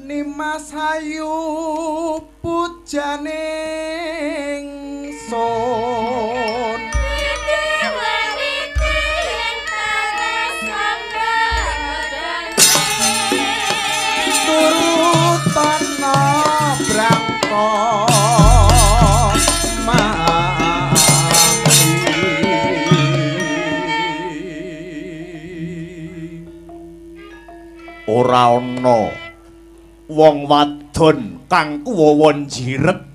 Nimas ayu pujaning sun turutan brangkos ora ana wong wadon kang kuwawon jirep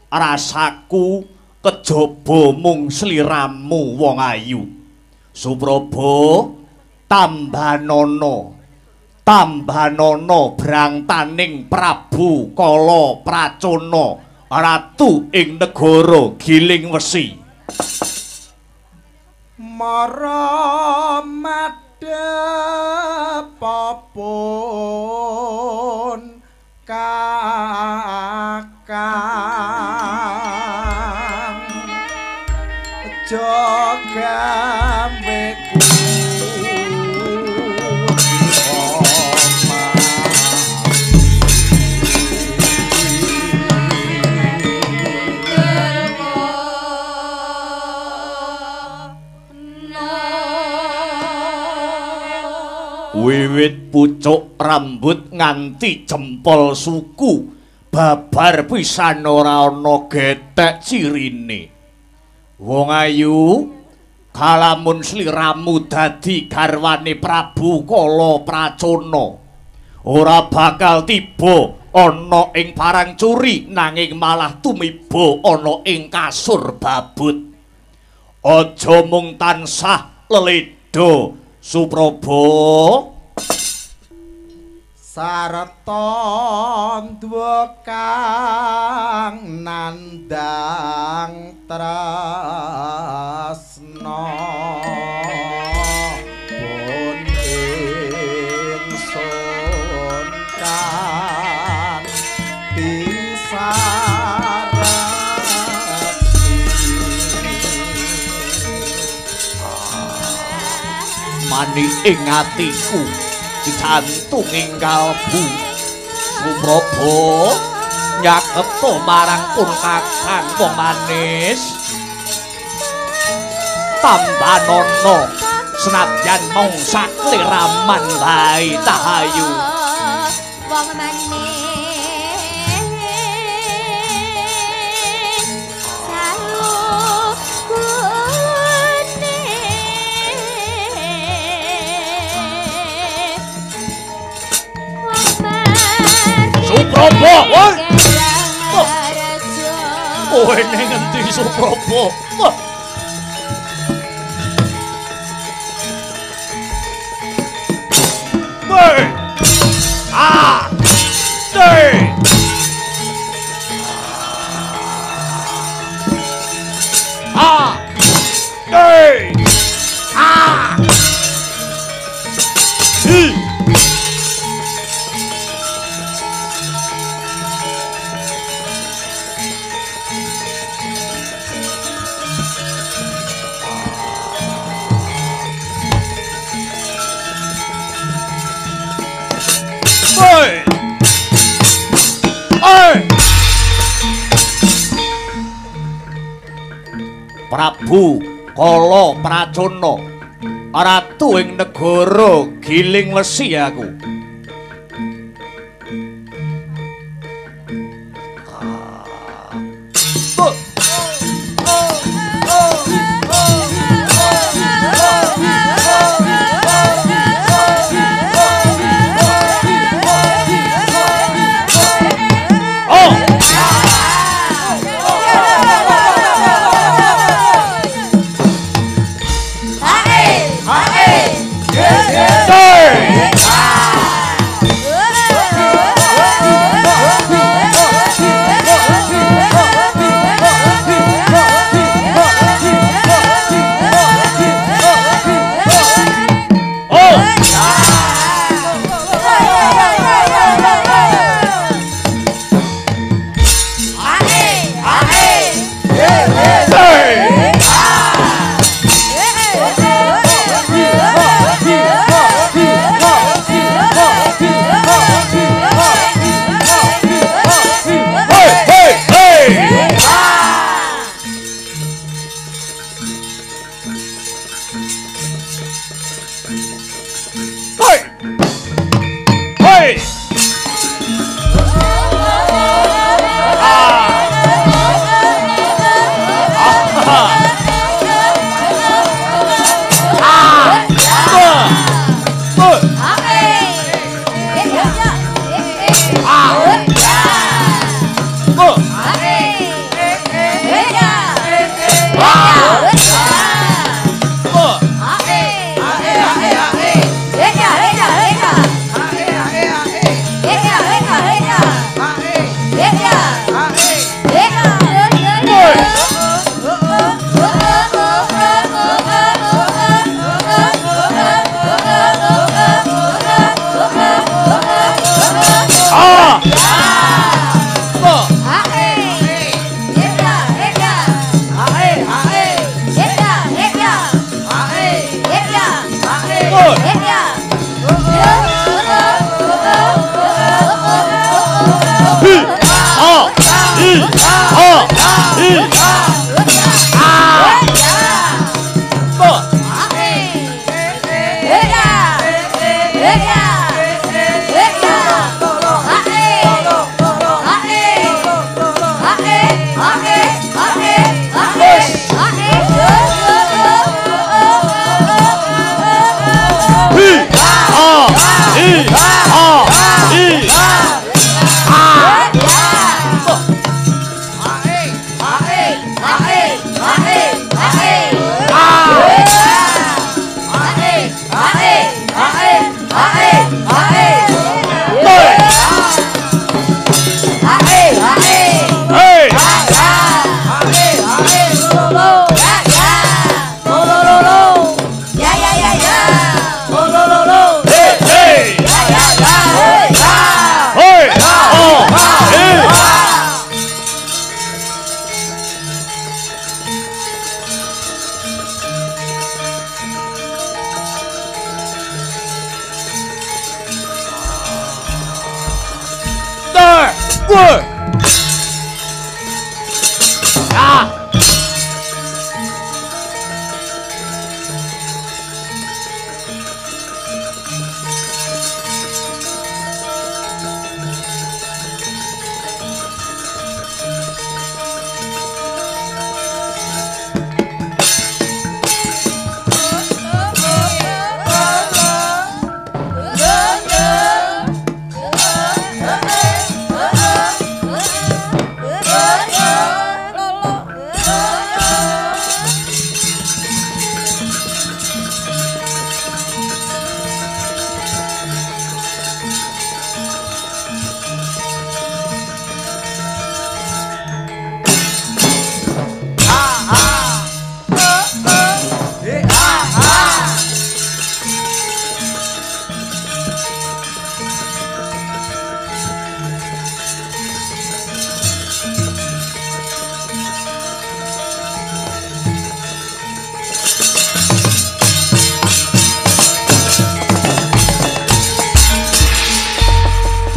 rasaku kejaba mung sliramu wong ayu Supraba tambanono brangtaning Prabu Kala Pracona ratu ing negara Giling Wesi mara madhepapun kakang jogawe wiwit pucuk rambut nganti jempol suku babar pisan ora ana getek cirine wong ayu kalamun sliramu dadi garwane Prabu Kala Pracona ora bakal tiba ana ing parang curi nanging malah tumiba ana ing kasur babut aja mung tansah leledo Supraba sarta kang nandang tresna pun ingsun kang mani ing atiku dicantunging kalbu Supraba nyakepto marang pun kakang wong manis tambanono senadyan mung sakliraman bae tahayu wong manis Supraba, woi. Oh, ini ngendi Supraba? Woi. Ah. Dei. Ah. Dei. Ah. Prabu Kala Pracona ratu ing negara Giling Wesi aku.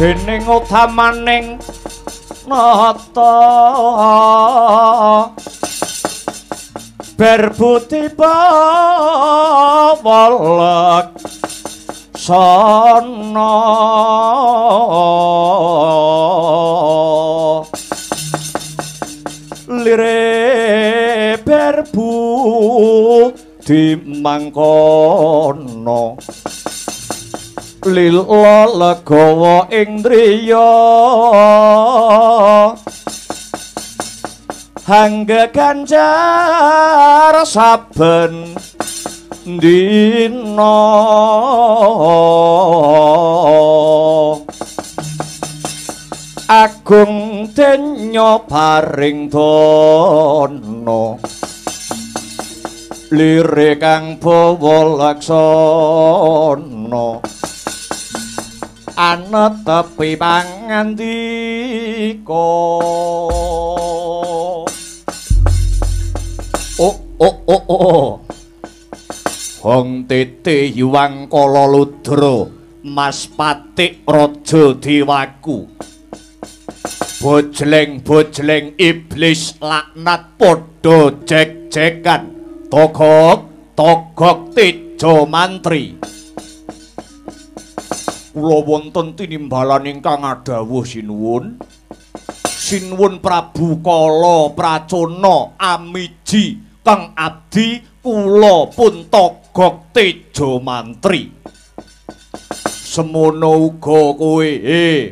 Dening utamaning nata berbuti bawalek sono lire berbuti mangkono lila legawa ing driya hangga ganjar saben dina agung denya paring dana lire kang bawa laksana anetepi pangandika Hong tete yuwang kala ludra Mas Patik Raja Dewaku bojleng-bojleng iblis laknat padha jek-jekan togok teja mantri kula wonten tinimbalan ingkang adhawuh sinuwun Prabu Kala Pracona amiji kang abdi kula pun togok teja mantri semono uga kowe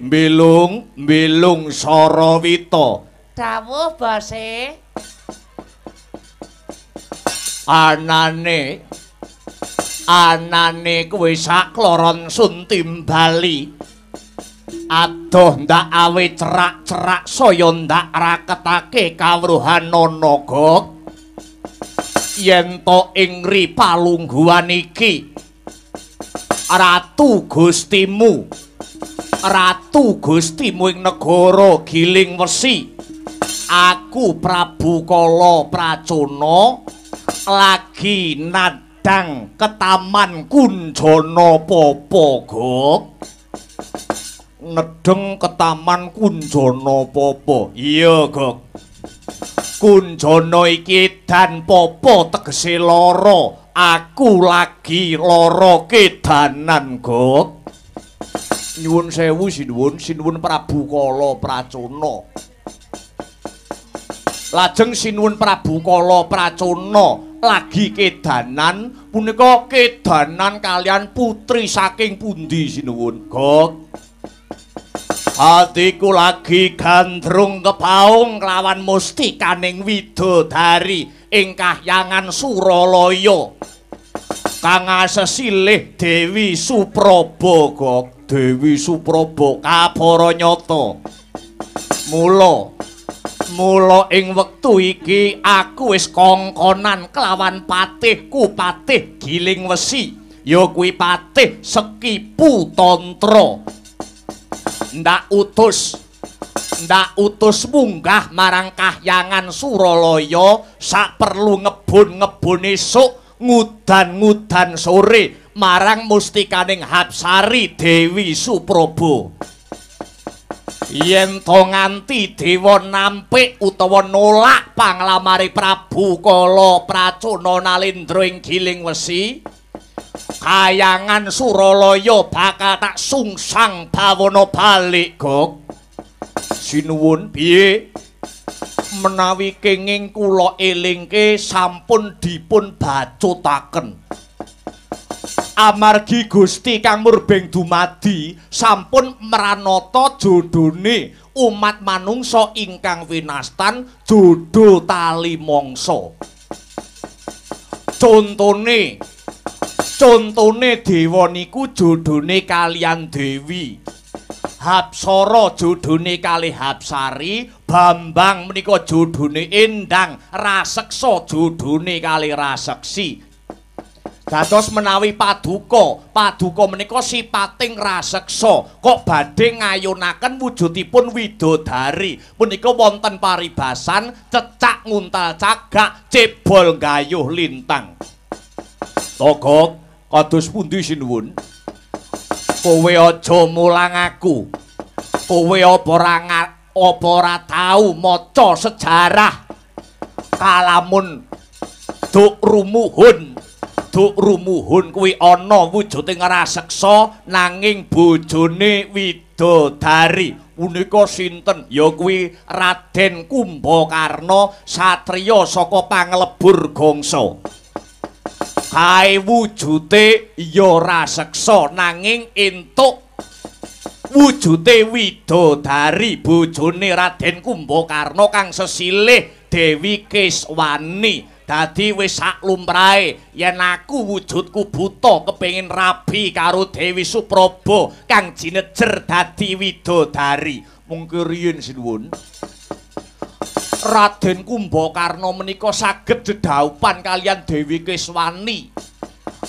mbilung Sarawita dawuh bose anane kowe sakloron sun timbali adoh ndak awe cerak-cerak saya ndak raketake kawruhan naga yen to ing ripalungguhan iki Ratu Gustimu ing negara Giling Wesi aku Prabu Kala Pracona lagi nadang ke Taman Kunjana Papa nedeng ke Taman Kunjana Papa iya Gok Kunjana iki dan Papa tegese lara aku lagi lara kedanan Gok nyuwun sewu sinuwun Prabu Kala Pracona lajeng sinuwun Prabu Kala Pracona lagi kedanan punika kedanan kalian putri saking pundi sinuwun Gok atiku lagi gandrung kepaung kelawan mustikaning widodari ing kahyangan Suralaya kang asesilih Dewi Supraba Gok Dewi Supraba kabaranyata mula ing wektu iki aku wis kongkonan kelawan patihku Patih Giling Wesi ya kuwi Patih Sekipu Tantra ndak utus munggah marang kahyangan Suralaya sak perlu ngebun esuk ngudan sore marang mustikaning Hapsari Dewi Supraba yen to nganti dewa nampik utawa nolak panglamare Prabu Kala Pracona Nalendra ing Giling Wesi kayangan Suralaya bakal tak sungsang bawana balik Gok sinuwun piye menawi kenging kula elingke sampun dipun bacutaken amargi Gusti kang murbeng dumadi sampun mranata jodhone umat manungsa ingkang winastan jodho tali mangsa contone dewa niku jodhone kalian Dewi Hapsara jodhone kalih Hapsari Bambang menika jodhone Endang Raseksa jodhone kalih Raseksi dados menawi paduka menika sipating Raseksa kok badhe ngayunaken wujudipun widodari punika wonten paribasan cecak nguntal cagak cebol gayuh lintang Togok kados pundi sinuwun kowe aja mulang aku kowe apa ora tau maca sejarah kalamun Duk rumuhun kuwi ana wujuding raseksa nanging bojone widodari. Punika sinten? Ya kuwi Raden Kumbakarna, satriya saka Panglebur Gangsa. Kae wujude ya raseksa nanging entuk wujude widodari, bojone Raden Kumbakarna kang sesilih Dewi Keswani. Dadi wis sak lumrahe yen aku wujudku buta kepengin rabi karo Dewi Supraba kang jinejer dadi widodari. Mungke riyin sinuwun Raden Kumbakarna menika saged dedhaupan kalian Dewi Keswani.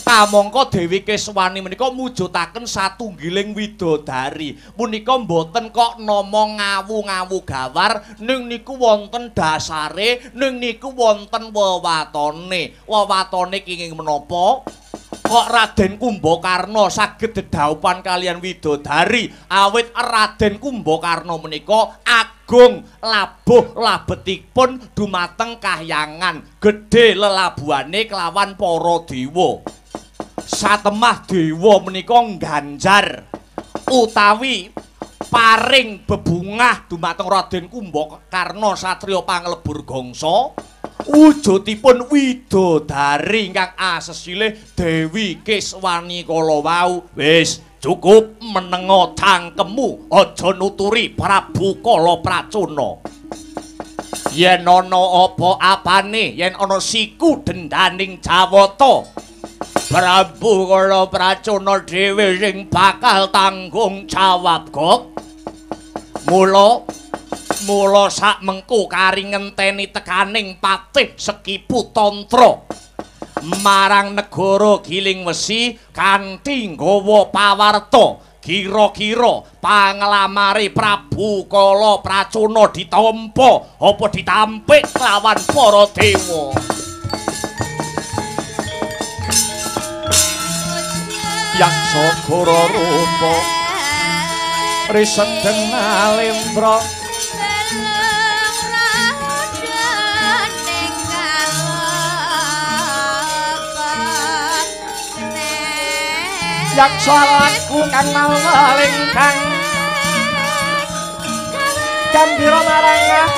Kamangka Dewi Keswani menika mujudaken satunggiling widodari. Punika mboten kok nama ngawu-ngawu gawar, ning niku wonten dasare, ning niku wonten wewatone. Wewatone kenging menapa? Kok Raden Kumbakarna saged dedhaupan kalian widodari awit Raden Kumbakarna menika agung labuh labetipun dumateng kahyangan gedhe lelabuhane kelawan para dewa. Satemah dewa menika ngganjar utawi paring bebungah dumateng Raden Kumbakarna satriya Panglebur Gangsa. Wujudipun widodari ingkang asesilih Dewi Keswani kala wau. Wis cukup menenga cangkemmu, aja nuturi Prabu Kalapracuna. Yen ana apa-apane, yen ana siku dendaning Jawata, Prabu Kalapracuna dhewe sing bakal tanggung jawab kok. Mula sak mengko kari ngenteni tekaning patih Sekipu Tantra marang negara Giling Wesi kanthi nggawa pawarta kira-kira panglamare Prabu Kalapracuna ditampa apa ditampik lawan para dewa. Yaksa Gora Rupa Risedeng Nalendra yaksa laku kang malingkang gambira marang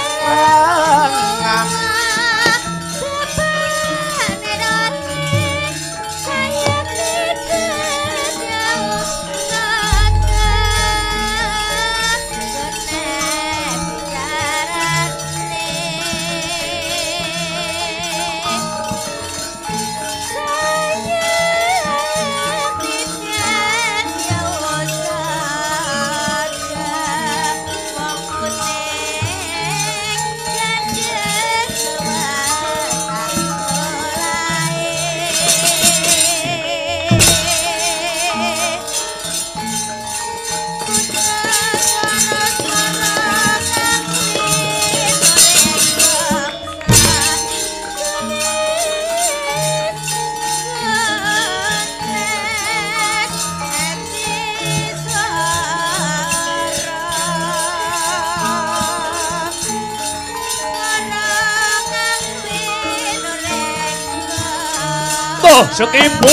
Sekipu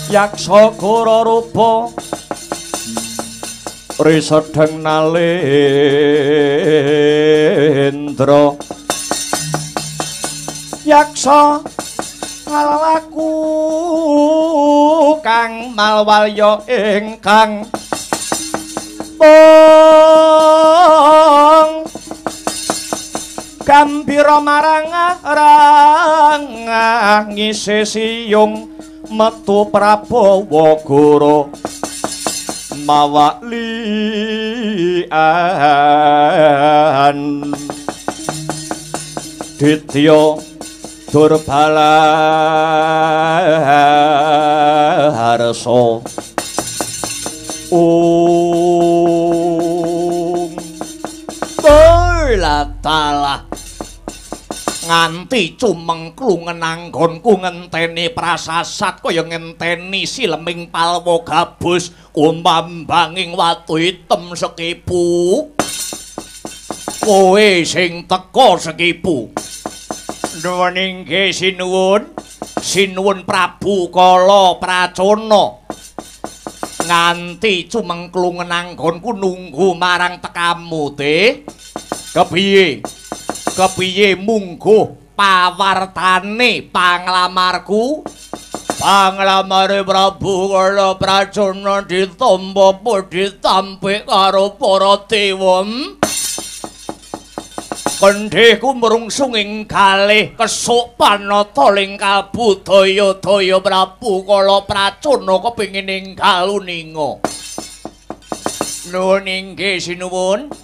yaksa Gora Rupa Risedeng Nalendra yaksa ngalaku kang malwalya ingkang bong gambira marang ngisi siyung metu Prabawa Gora mawali Kawian Ditya Durbala Harso Berlatala nganti cumengklu ngenanggonku ngenteni prasasat kaya ngenteni sileming palwa gabus kumbambanging watu hitam sekipu kowe sing teka sekipu nuwun inggih sinuwun Prabu Kala Pracana nganti cumengklu ngenanggonku nunggu marang tekamu te kepiye mungguh pawartane panglamarku panglamare Prabu Kala Pracana ditampa ditampik karo para dewa kendhehku merungsung ing kalih kesuk panata ling kabudaya-daya Prabu Kala Pracana kepengin ninggal uninga nuwun inggih sinuwun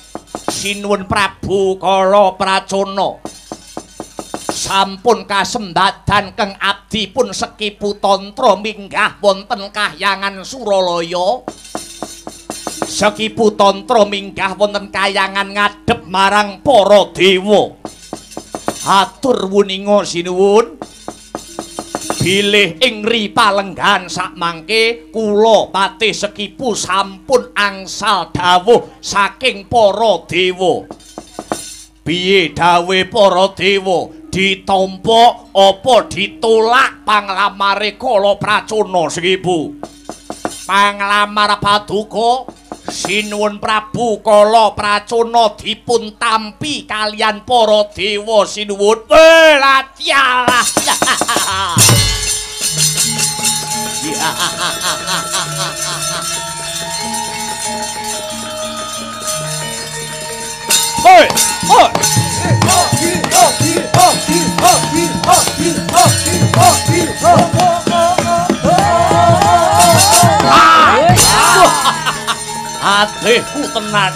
Prabu Kala Pracana sampun kasembadan keng abdi pun Sekipu Tantra minggah wonten kahyangan Suralaya Sekipu Tantra minggah wonten kahyangan ngadhep marang para dewa atur wuninga sinuwun bilih ing ripalenggan sakmangke kula Patih Sekipu sampun angsal dawuh saking para dewa. Piye dawuhe para dewa ditampa apa ditolak panglamare Kala Pracana Sekipu? Panglamar paduka sinuwun Prabu Kala Pracana dipun tampi kalian para dewa sinuwun. Latyalah. Oi, oi. Adekku tenan.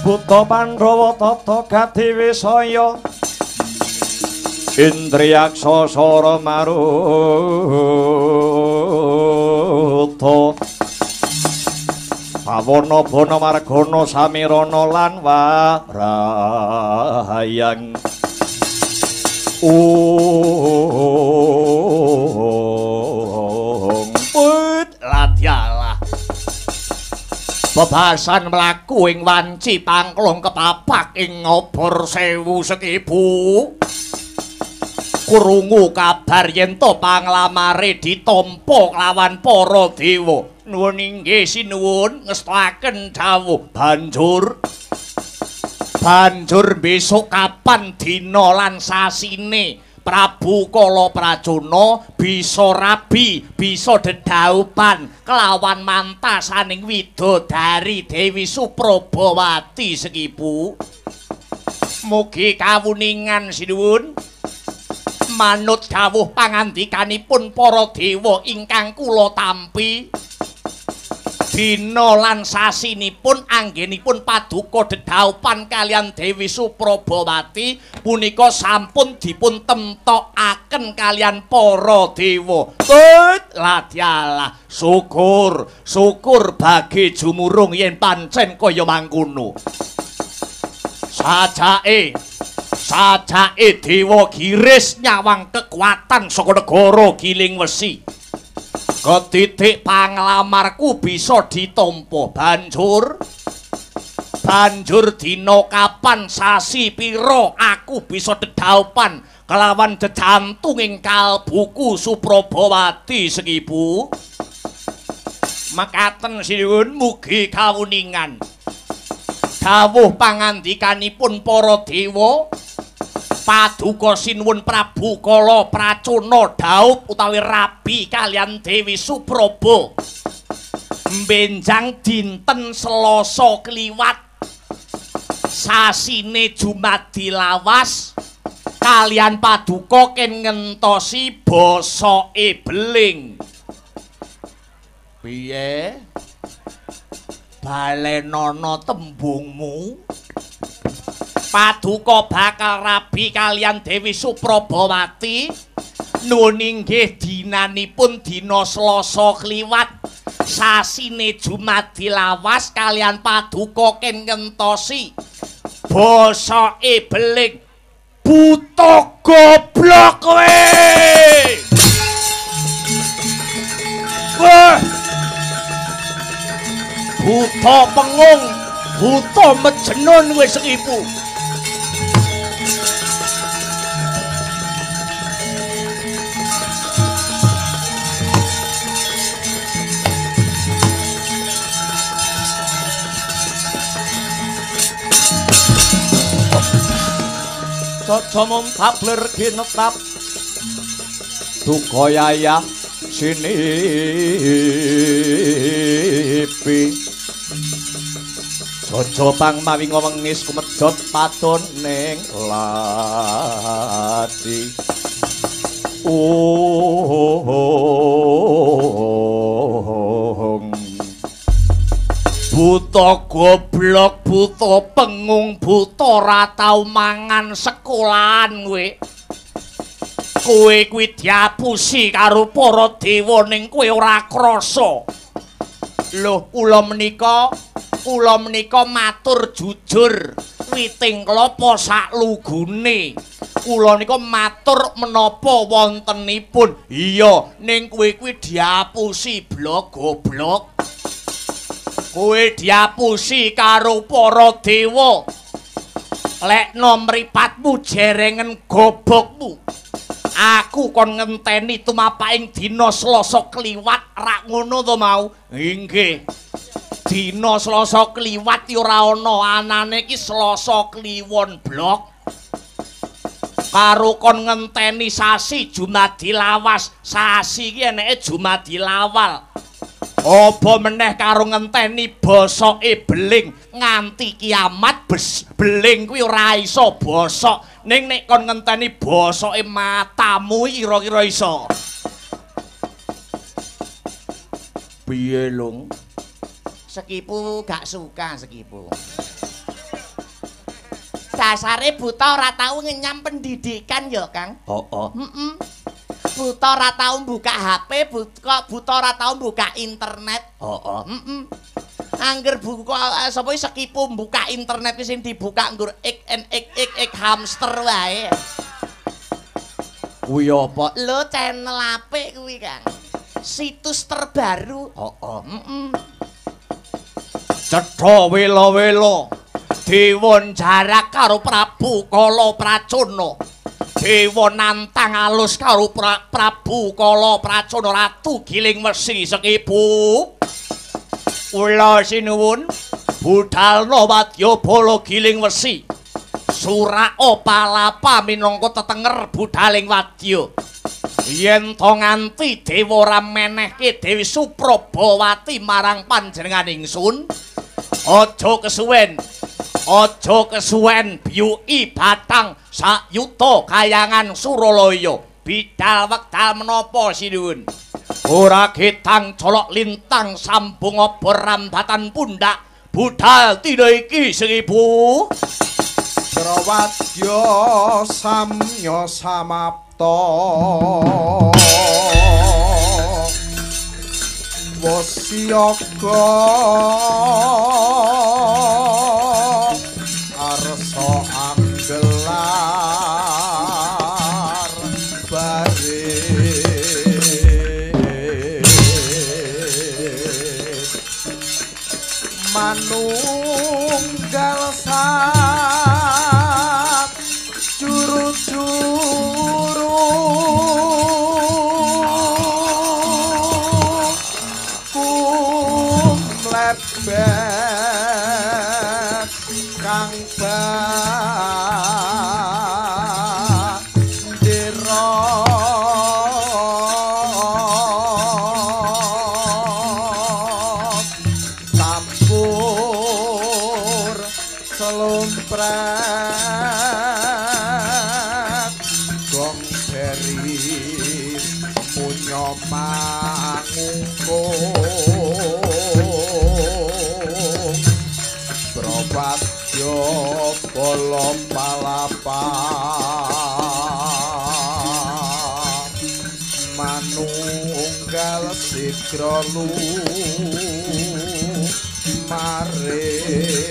Buta Pandhawa tata gati wisaya Indriyaksa sara maruta Pawana bana margana samirana lan warahayang put latyalah bebasan mlaku ing wanci pangklong kepapak ing ngobor sewu Sekipu krungu kabar yen to panglamare ditampa lawan para dewa nuwun inggih sinuwun ngestakaken dawuh banjur besok kapan dina lan sasine Prabu Kala Pracana bisa rabi, bisa dedaupan kelawan mantasaning widodari Dewi Suprabawati Sekipu. Mugi kawuningan sinuwun manut dawuh pangandikanipun para dewa ingkang kula tampi. Dina lan sasinipun anggenipun paduka dedaupan kalian Dewi Suprabawati punika sampun dipun temtokaken kalian para dewa. Latyalah syukur bagi jumurung yen pancen kaya mangkono. Sajake dewa Giris nyawang kekuatan saka negara Giling Wesi. Ketitik panglamarku bisa ditampa banjur dina kapan sasi pira aku bisa dedaupan kelawan dedantunging kalbuku Suprabawati Sekipu. Mekaten sinuwun mugi kawuningan. Dawuh pangandikanipun para dewa paduka sinuwun Prabu Kala Pracona Daup utawi rabi kalian Dewi Supraba mbenjang dinten Selasa kliwat sasine Jumadi lawas kalian paduka ken ngentosi basake beling. Piye? Balenono tembungmu? Paduka bakal rabi kalian Dewi Suprabawati nuwun inggih dinanipun dina Selasa kliwat sasine Jumadi lawas kalian paduka ken ngentosi basake beling. Buta goblok kowe. Wah. Buta pengung, buta mejenun wis ibu. Cocomom tabler ginetap Dukayaya sinipi Jojo pang mawi ngomengis kumedot paton ning lati Buta goblok, buta pengung, buta ora tau mangan sekolahan kowe. Kowe kuwi diapusi karo para dewa ning kowe ora krasa. Lho, kula menika matur jujur, witing klapa sak lugune. Kula nika matur menapa wontenipun. Iya, ning kowe kuwi diapusi blok goblok. Kowe diapusi karo para dewa. Lekno mripatmu jerengen gobokmu. Aku kon ngenteni tumapaking dina Selasa kliwat rak ngono to mau. Inggih. Dina Selasa kliwat ya ora ana anane iki Selasa kliwon blok. Karo kon ngenteni sasi Jumadi lawas. Sasi iki eneke Jumadi lawal. Apa meneh karo ngenteni bosoke beling nganti kiamat beling kuwi ora iso bosok ning nek kon ngenteni bosoke matamu kira-kira iso. Piye Lung? Sekipu gak suka sekipu. Dasare buta ora tau ngenyam pendidikan ya, Kang. Heeh. Buta ora tau buka HP, buta ora tau buka internet. Heeh. Angger buka sapa sekipu buka internet sing dibuka nggur ik hamster wae. Kuwi apa? Lho channel apik kuwi, Kang. Situs terbaru. Heeh. Cetha wela-wela. Dewa jarak karo Prabu Kala Pracona. Dewa nantang alus karo Prabu Kala Pracona Ratu Giling Wesi sekipu. Kula sinuwun budhalna wadyabala Giling Wesi. Suraka palapa minangka tetenger budhaling wadya. Yen to nganti dewa ora menehke Dewi Suprabawati marang panjenengan ingsun, aja kesuwen. Aja kesuwen biyuki batang sayuta kayangan Suralaya. Bidal wekdal menapa sinuwun? Ora getang colok lintang sambung obor rambatan pundak. Budal dina iki sekipu. Prawadya samya samapta. Wasyaga arsa anggelar bare manunggal sak juru-juru ku palapan manunggal sigra lu mare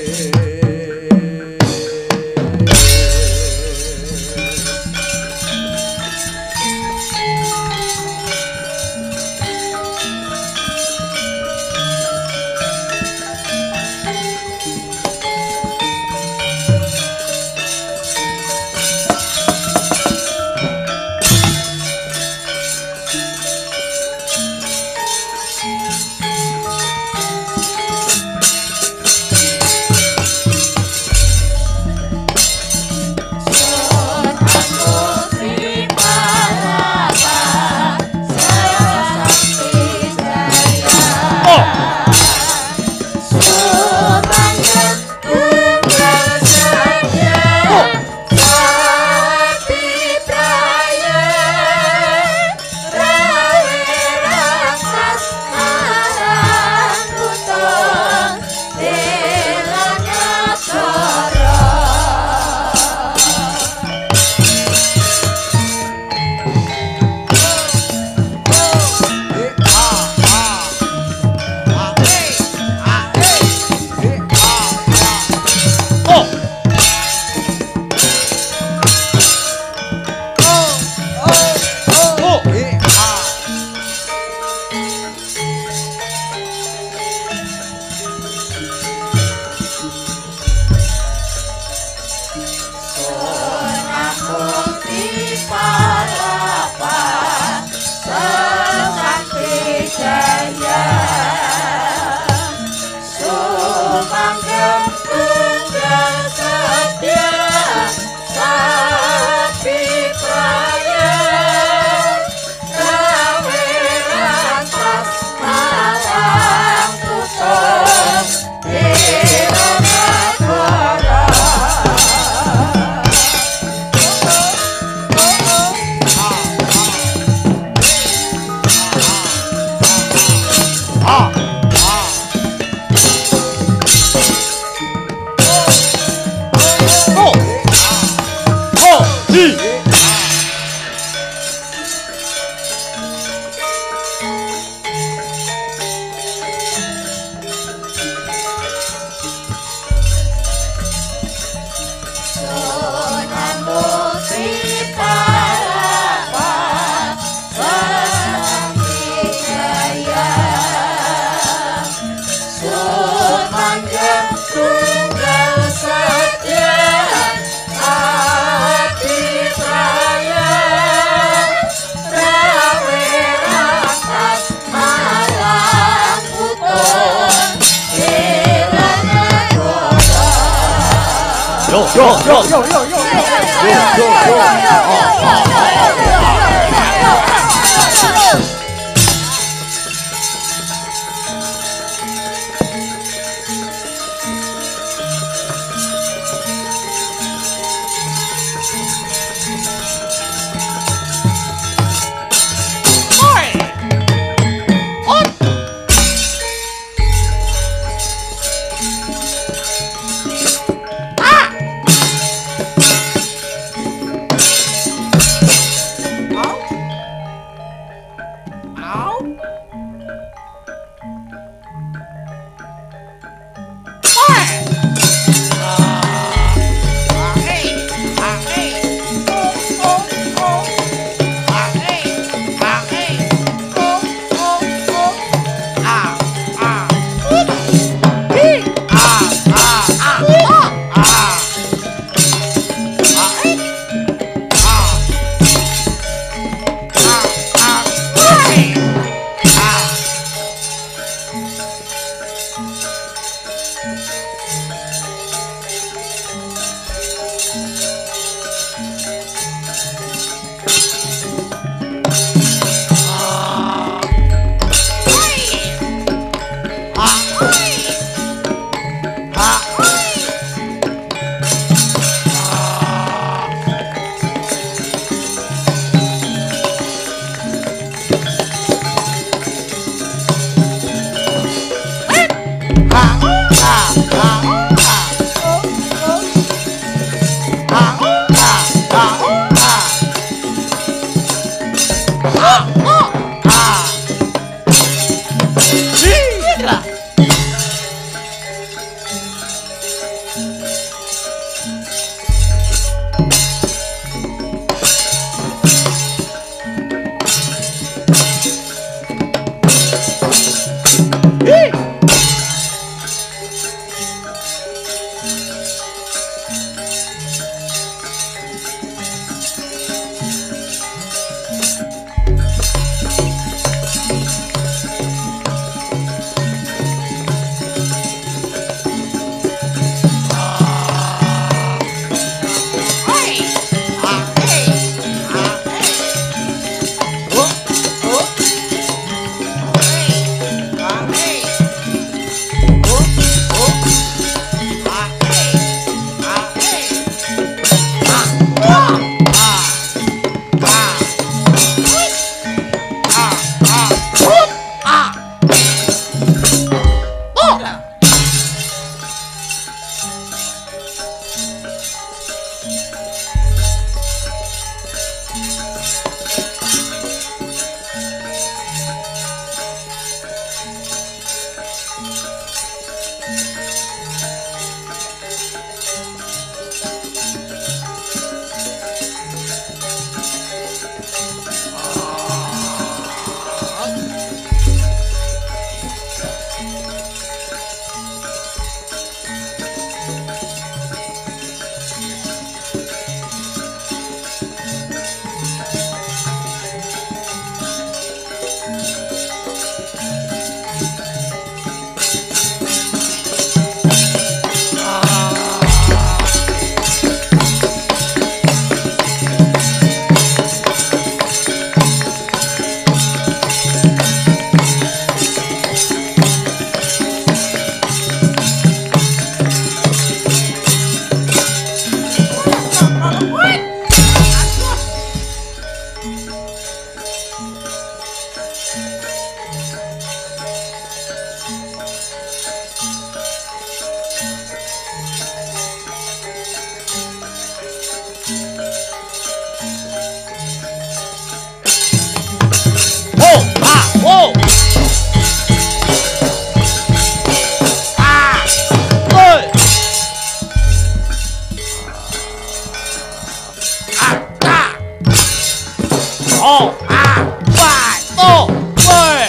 oh ah wah oh woi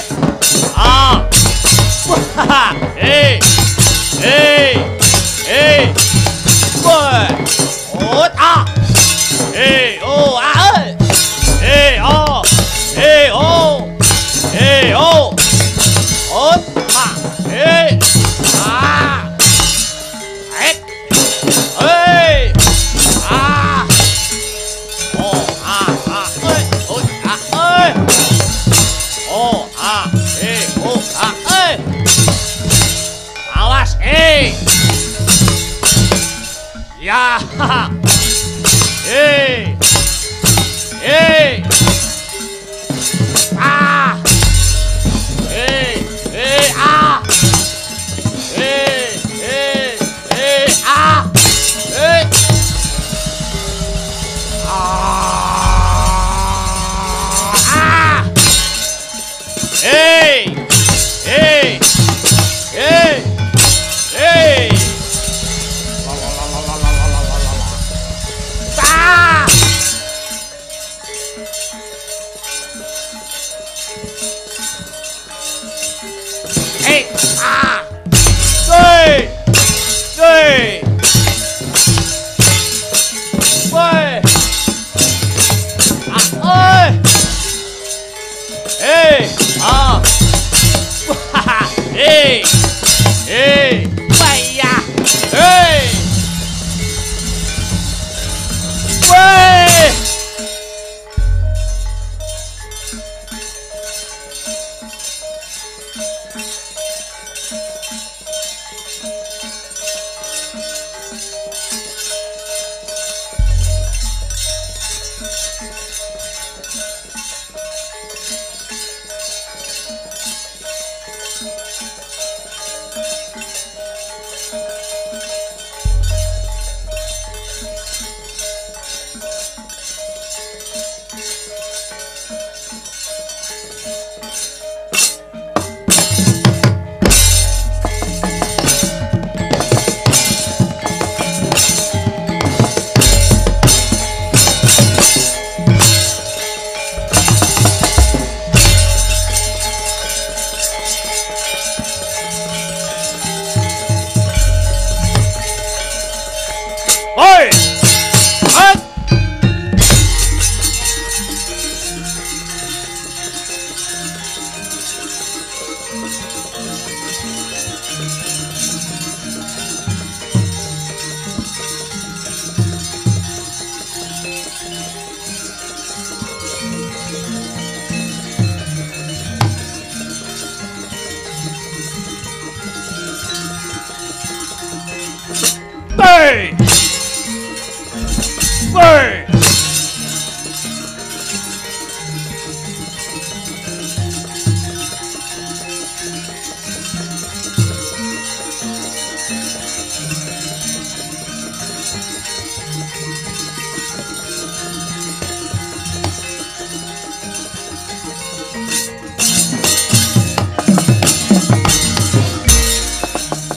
ah wah hey woi oh ah hey oh ah hey oh hey oh hey oh oh ah hey ah hey ah oh ah ơi ôi ơi oh ơi awas ya ah ah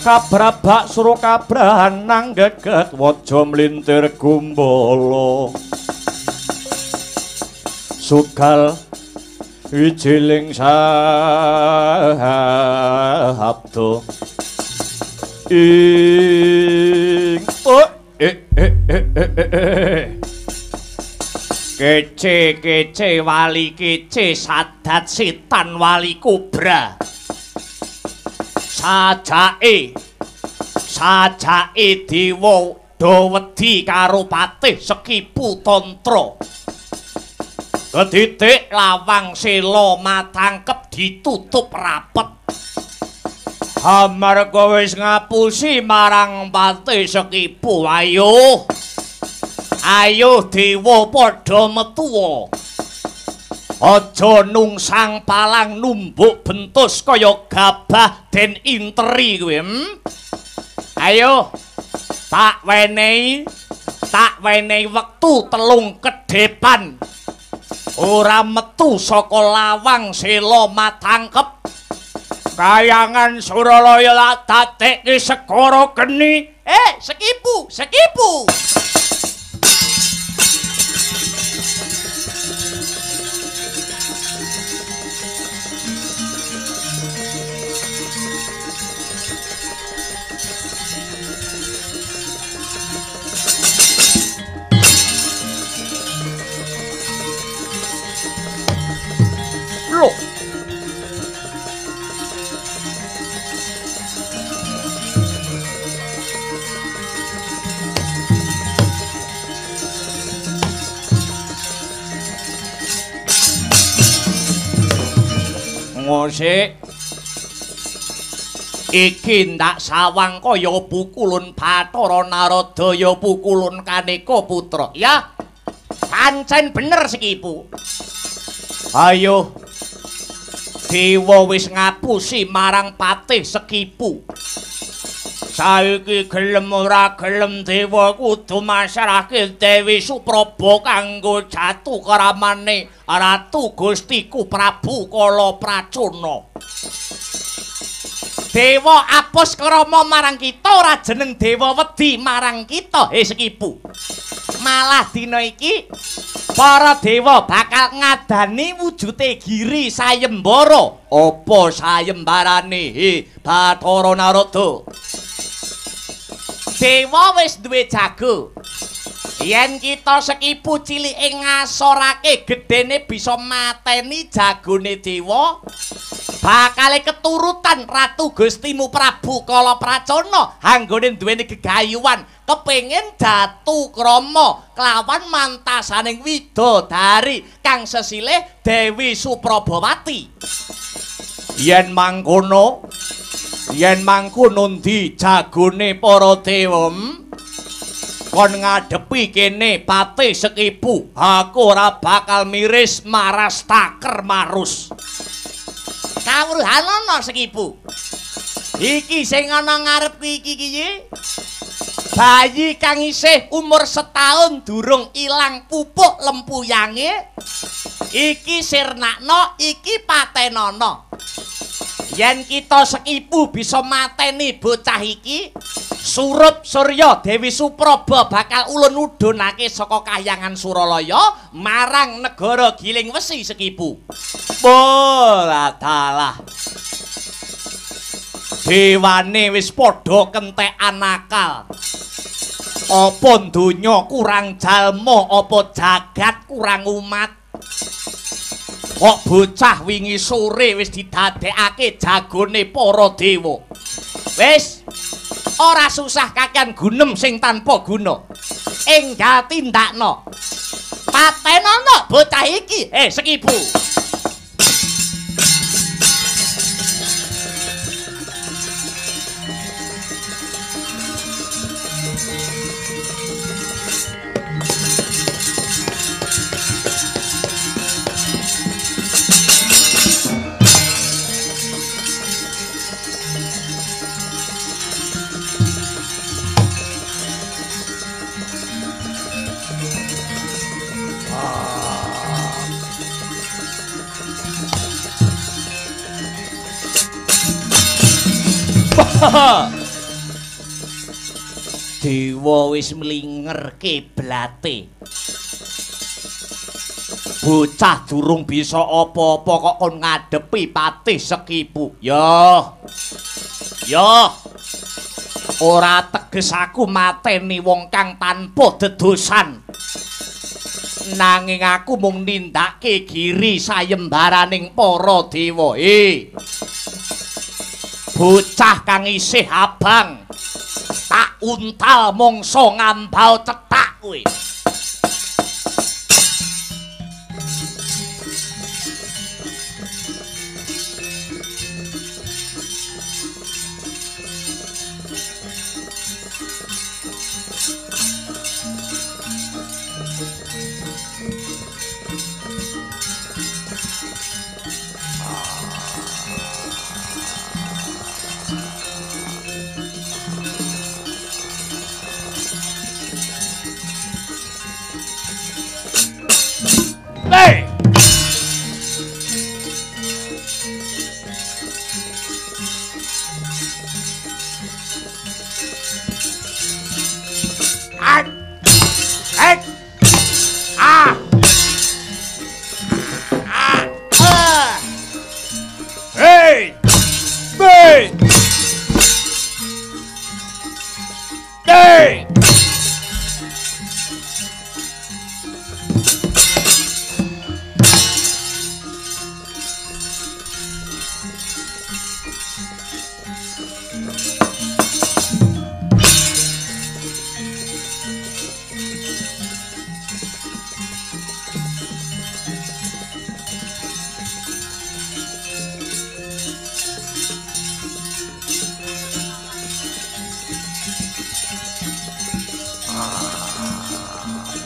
kabrabak suruh kabrahan nang geget waja mlintir gumbala sugal wijiling sabdo ing kece wali kece sadat setan wali kobra sajake dewa dawedi karo patih Sekipu Tantra kedidik lawang sela matangkep ditutup rapet amarga wis ngapusi marang patih Sekipu ayo dewa padha metu aja nungsang palang numbuk bentus kaya gabah den interi kowe ayo tak wenehi wektu 3 kedepan ora metu saka lawang sela matangkep kayangan Suralaya tak dadekke segara geni Sekipu Lho. Ngosik. Iki ndak sawang kaya pukulun Bathara Narada ya pukulun Kaneka Putra. Ya. Pancen bener Sekipu. Ayo. Dewa wis ngapusi marang patih Sekipu. Saiki gelem ora gelem dewa kudu masrahke Dewi Supraba kanggo jatuh keramane Ratu Gustiku Prabu Kalapracana. Dewa apus krama marang kita ora jeneng dewa wedi marang kita Sekipu. Malah dina iki para dewa bakal ngadani wujute Giri Sayembara. Apa sayembarane Bathara Narada? Dewa wis duwe jago. Yen kita Sekipu cilike ngasorake gedene bisa mateni jagone dewa, bakale keturutan Ratu Gustimu Prabu Kalapracana anggone duweni gegayuhan kepengin jatuh krama kelawan mantasaning widodari kang sesilih Dewi Suprabawati. Yen mangkono ndi jagone para dewa? Kon ngadepi kene patih Sekipu, aku ora bakal miris maras taker marus. Kawruhan ana Sekipu. Iki sing ana ngarep iki kiye. Bayi kang isih umur setahun durung ilang pupuk lempuyange. Iki sirnakna, iki patenana. Yen kita Sekipu bisa mateni bocah iki, Surup Surya Dewi Supraba bakal ulun udunake saka Kahyangan Suralaya marang negara Giling Wesi Sekipu. Bola dalah. Dewane wis padha kentekan akal. Apa donya kurang jalma, apa jagat kurang umat? Kok bocah wingi sore wis didadekake jagone para dewa. Wis ora susah kakean gunem sing tanpa guna. Enggal tindakna. Patenana bocah iki, Sekipu. Dewa wis mlingerke blate. Bocah durung bisa apa-apa kok kon ngadepi patih Sekipu. Yo. Ora teges aku mateni wong kang tanpa dedosan. Nanging aku mung nindakake Giri sayembaraning para dewa. Bocah kang isih abang tak untal mangsa ngambau cetak kowe.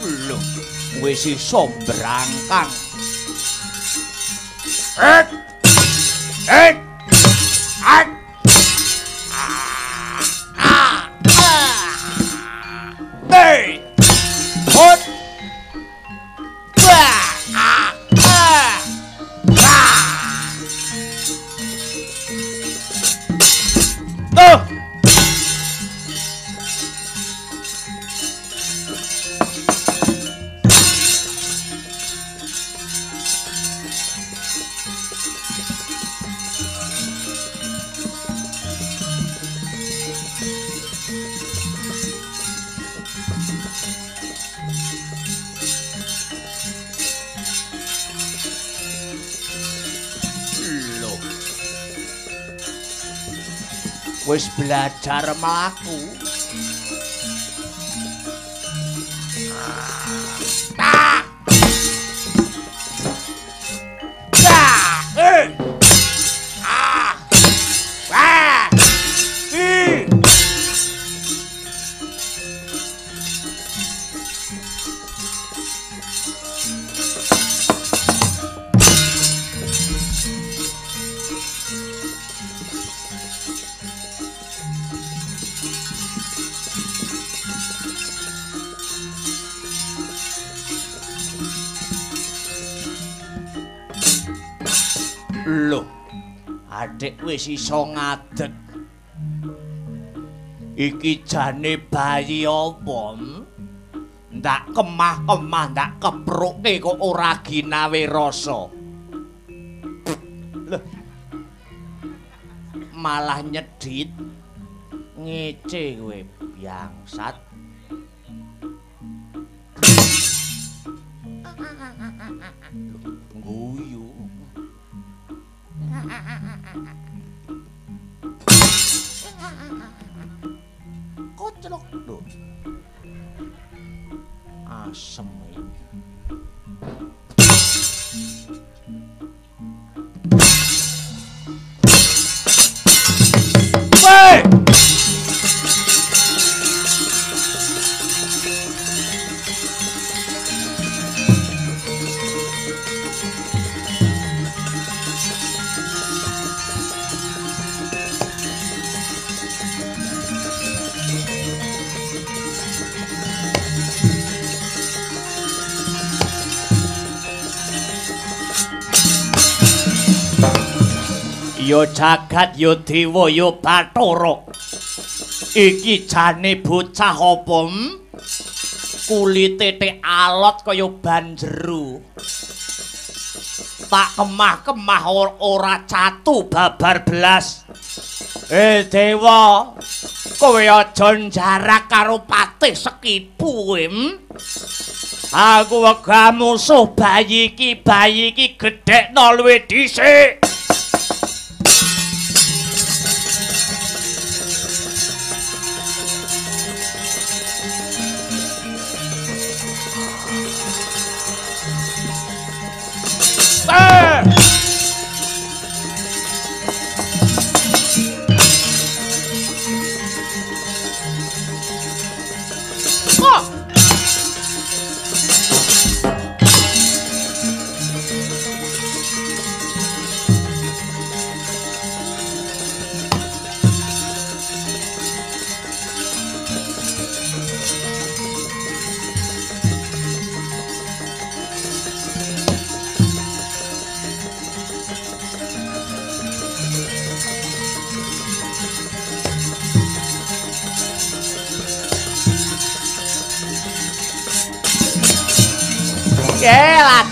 Lho, wis iso brangkang. Wis belajar mlaku. Lho, adik wis iso ngadeg. Iki jane bayi apa? Ndak kemah-kemah ndak kepruke kok ora ginawe rasa. Lho. Malah nyedhit. Ngece kowe bangsat. Guyu. Koclok lho. Asem iki. Woi! Yo jagat yo dewa yo Bathara. Iki jane bocah apa? Kulite tek alot kaya ban jero. Tak kemah-kemah ora catu babar belas. Dewa, kowe aja jarak karo patih Sekipu kowe. Aku wegah musuh bayi iki gedhekno luwih dhisik.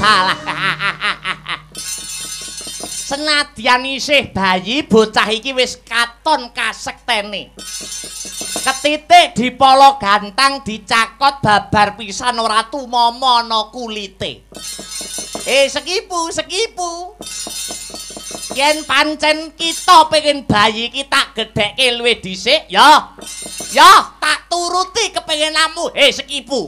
Salah. Senadyan isih bayi, bocah iki wis katon kasektene. Ketitik dipolo gantang dicakot babar pisan ora tumama ana kulite. Sekipu. Yen pancen kita pengen bayi iki tak gedhekke luwih dhisik, ya tak turuti kepengenamu, Sekipu.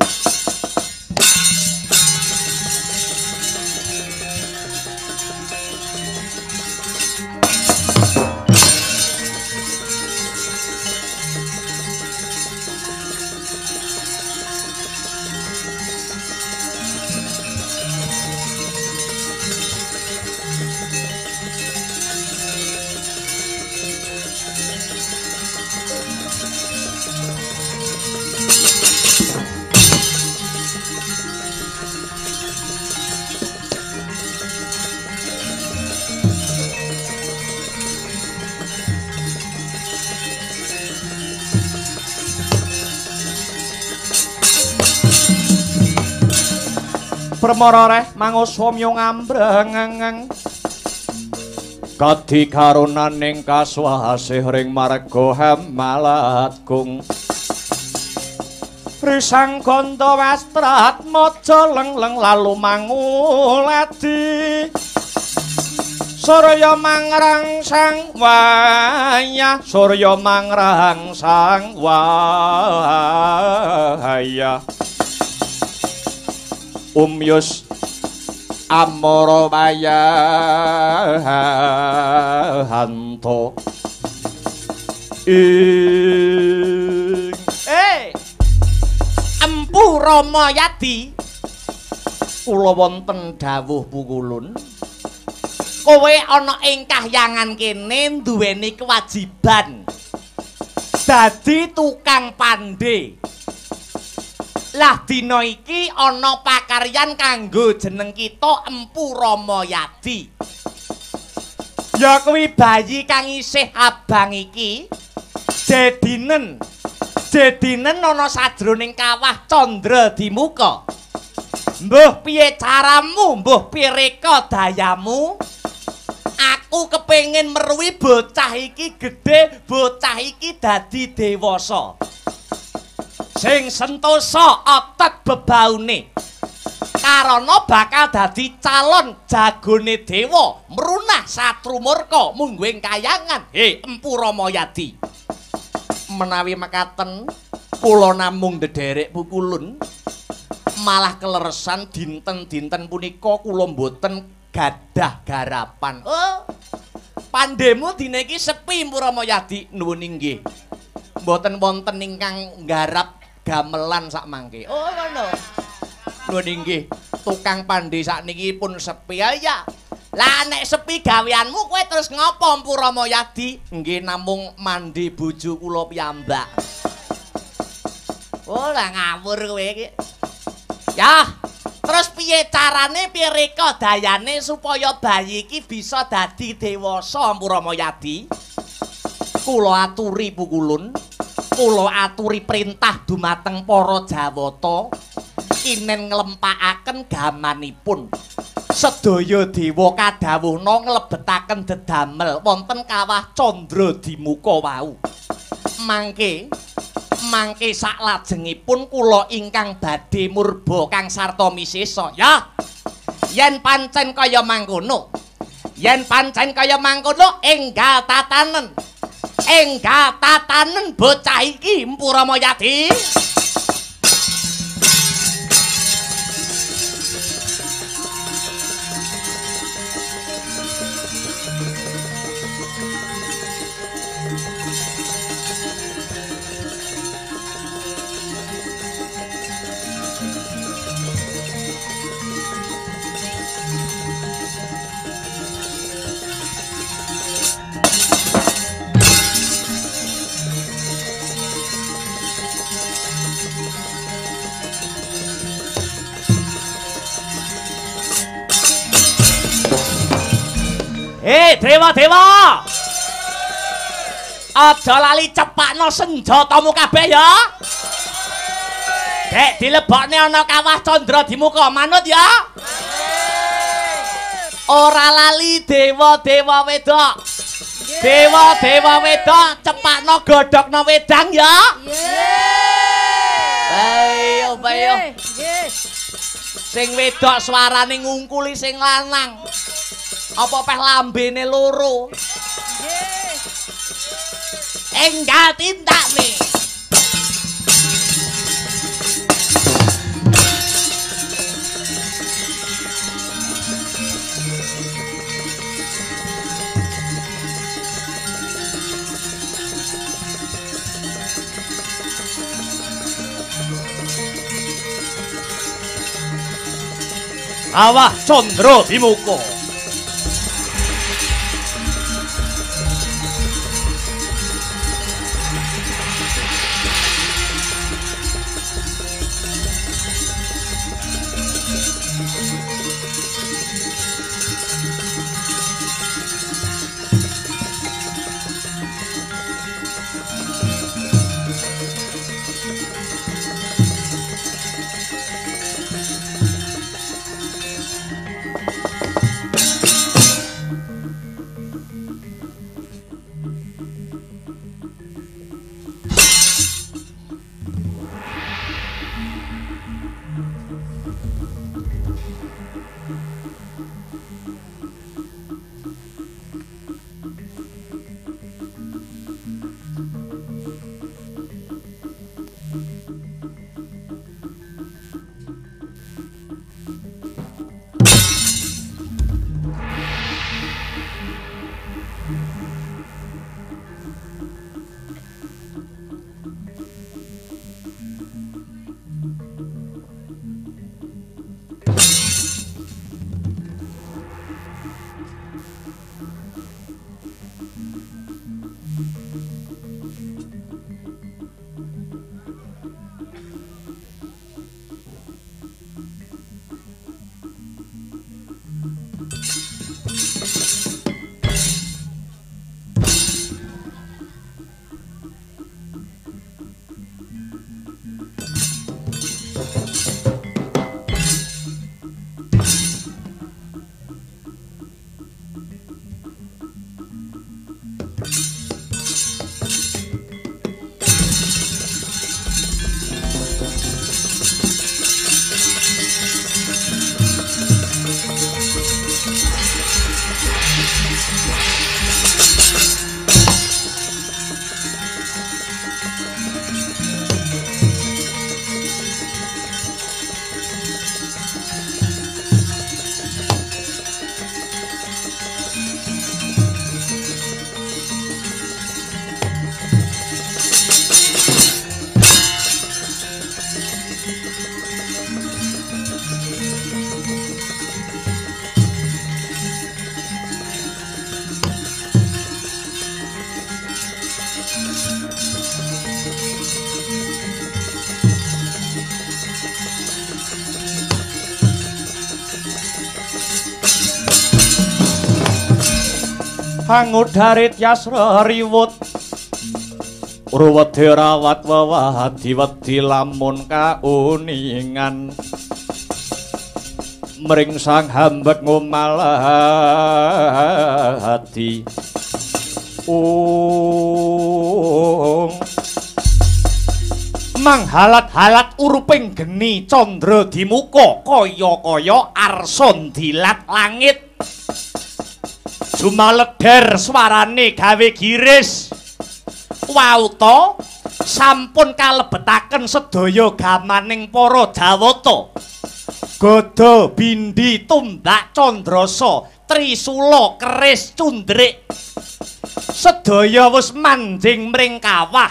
permara manguswamya ngambreng kadi karunaning kaswasih ring marga Hemalatgung Risang Ganda Wastrat maja lengleng lalu manguladi Surya mangrangsang wayah Surya mangrangsang wayah Umyus amara wayahanto Empu Ramayadi kula wonten dawuh pukulun kowe ana ing kahyangan kene duweni kewajiban dadi tukang pandhe lah dina iki ana pakaryan kanggo jeneng kita Empu Ramayadi ya kuwi bayi kang isih abang iki jedinen ana sajroning kawah Candra Dimuka mbuh piye caramu mbuh piye reka dayamu aku kepengin meruhi bocah iki gedhe bocah iki dadi dewasa sing sentosa otot bebaune karana bakal dadi calon jagone dewa mrunah satrumurka mungguing kayangan Empu Ramayadi menawi mekaten kula namung ndederek pukulun malah keleresan dinten-dinten punika kula mboten gadah garapan pandhemu dina iki sepi Empu Ramayadi nuwun inggih mboten wonten ingkang nggarap gamelan sak mangke ngono nuwun inggih tukang pandhe sakniki pun sepi ya lah nek sepi gaweanmu kowe terus ngopo Empu Ramayadi nggih namung mandi bojo kula piyambak lah ngawur kowe iki ya terus piye carane piye reka dayane supaya bayi iki bisa dadi dewasa Empu Ramayadi kula aturi pukulun kula aturi perintah dumateng para Jawata kinen nglempakaken gamanipun sedaya dewa kadhawuhna nglebetaken dedamel wonten kawah Candra Dimuka wau mangke saklajengipun kula ingkang badhe murba kang sarta misesa ya yen pancen kaya mangkono enggal tatanen bocah iki Empu Ramayadi dewa aja lali cepakno senjatamu kabeh ya dek dilebokne ana kawah Candra Dimuka manut ya ora lali dewa wedok cepakno godhokno wedang ya ayo sing wedok suarane ngungkuli sing lanang apa peh lambene loro enggal tindak nih kawah Candra Dimuka Pangudarit yasra riwut Ruwedhi rawat wewadi wedi lamun kauningan mring sang hambek ngumalati manghalat-halat uruping geni candra dimuka kaya-kaya arson dilat langit jumaleder swarane gawe giris wauta sampun kalebetaken sedaya gamaning para Jawata Gada bindi tumbak candrasa trisula keris cundrik sedaya wis manjing mring kawah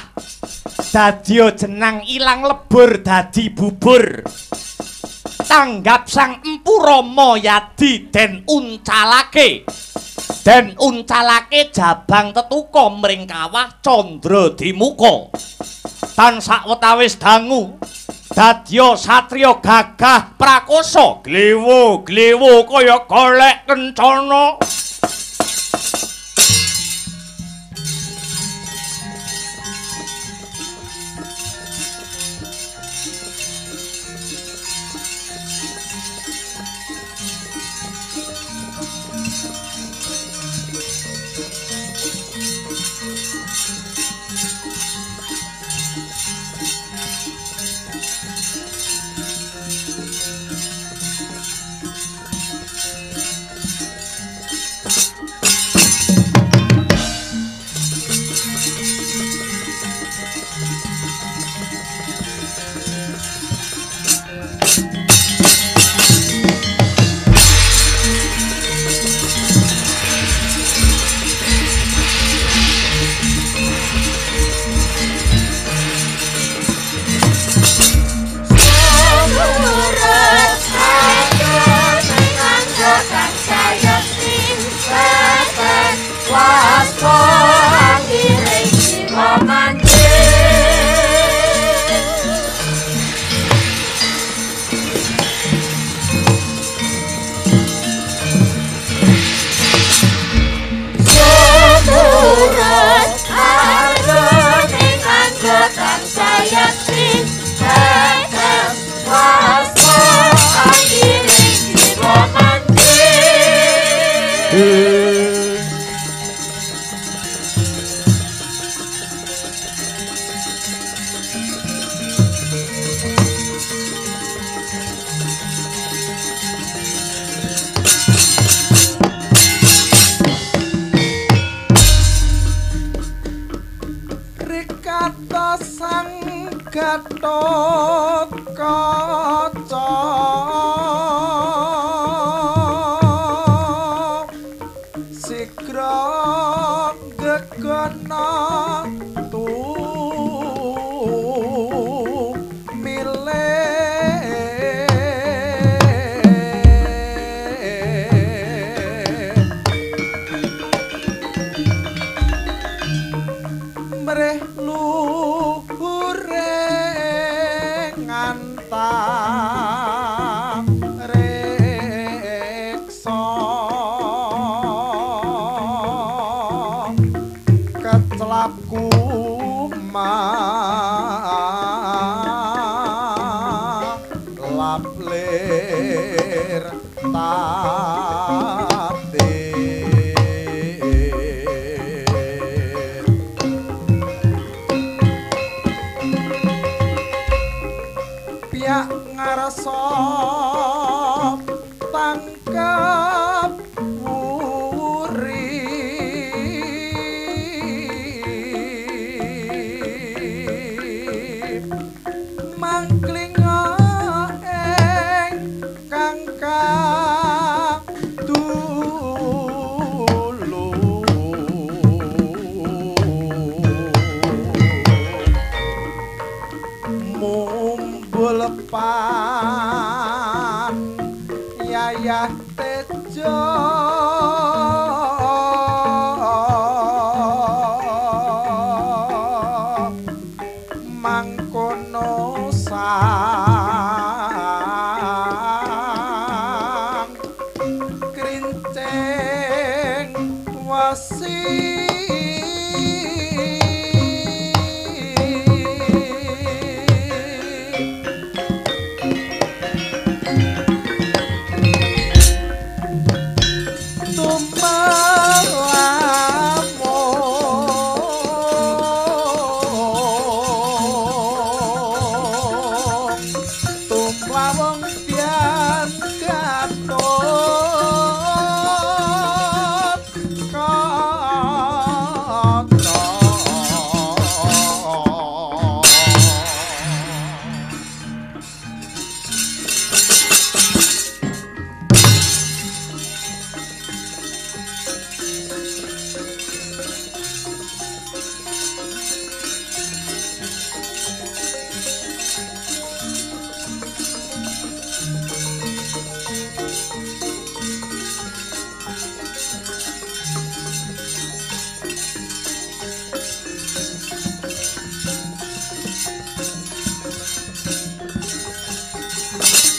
dadya jenang ilang lebur dadi bubur tanggap sang Empu Rama Yadi den uncalake jabang tetuka mring kawah candra dimuka tansah wetawis dangu dadya satriya gagah prakosa glewo kaya golek kencana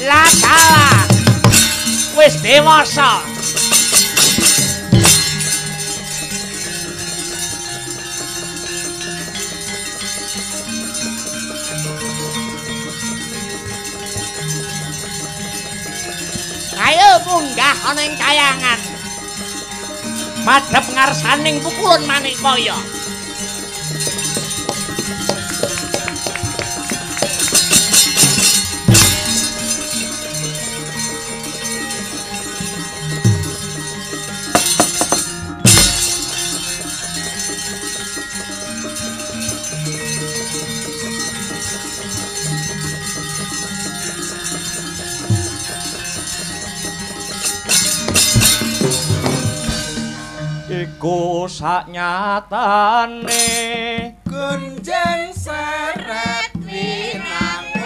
Lah dalan wis dewasa. Ayo munggah ana ing kayangan. Madhep ngarsaning pukulun Manikmaya. Iku saknyatane Gunjang seret winangun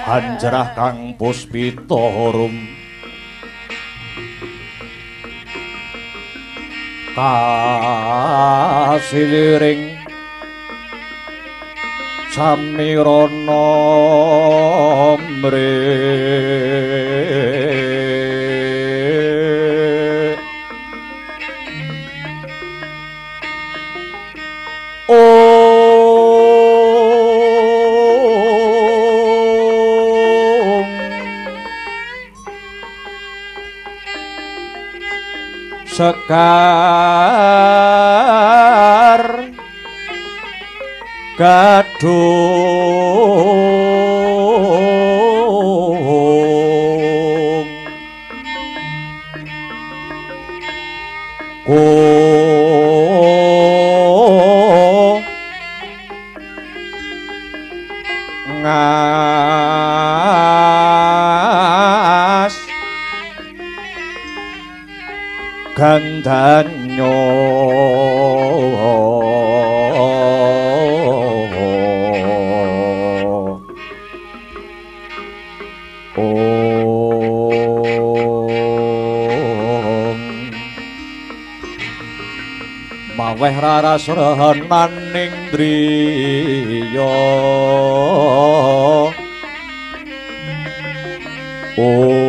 Anjrah kang puspita harum kasiliring samirana mre Sekar gadung ngas gandhanyo maweh rarasrahaning driya Om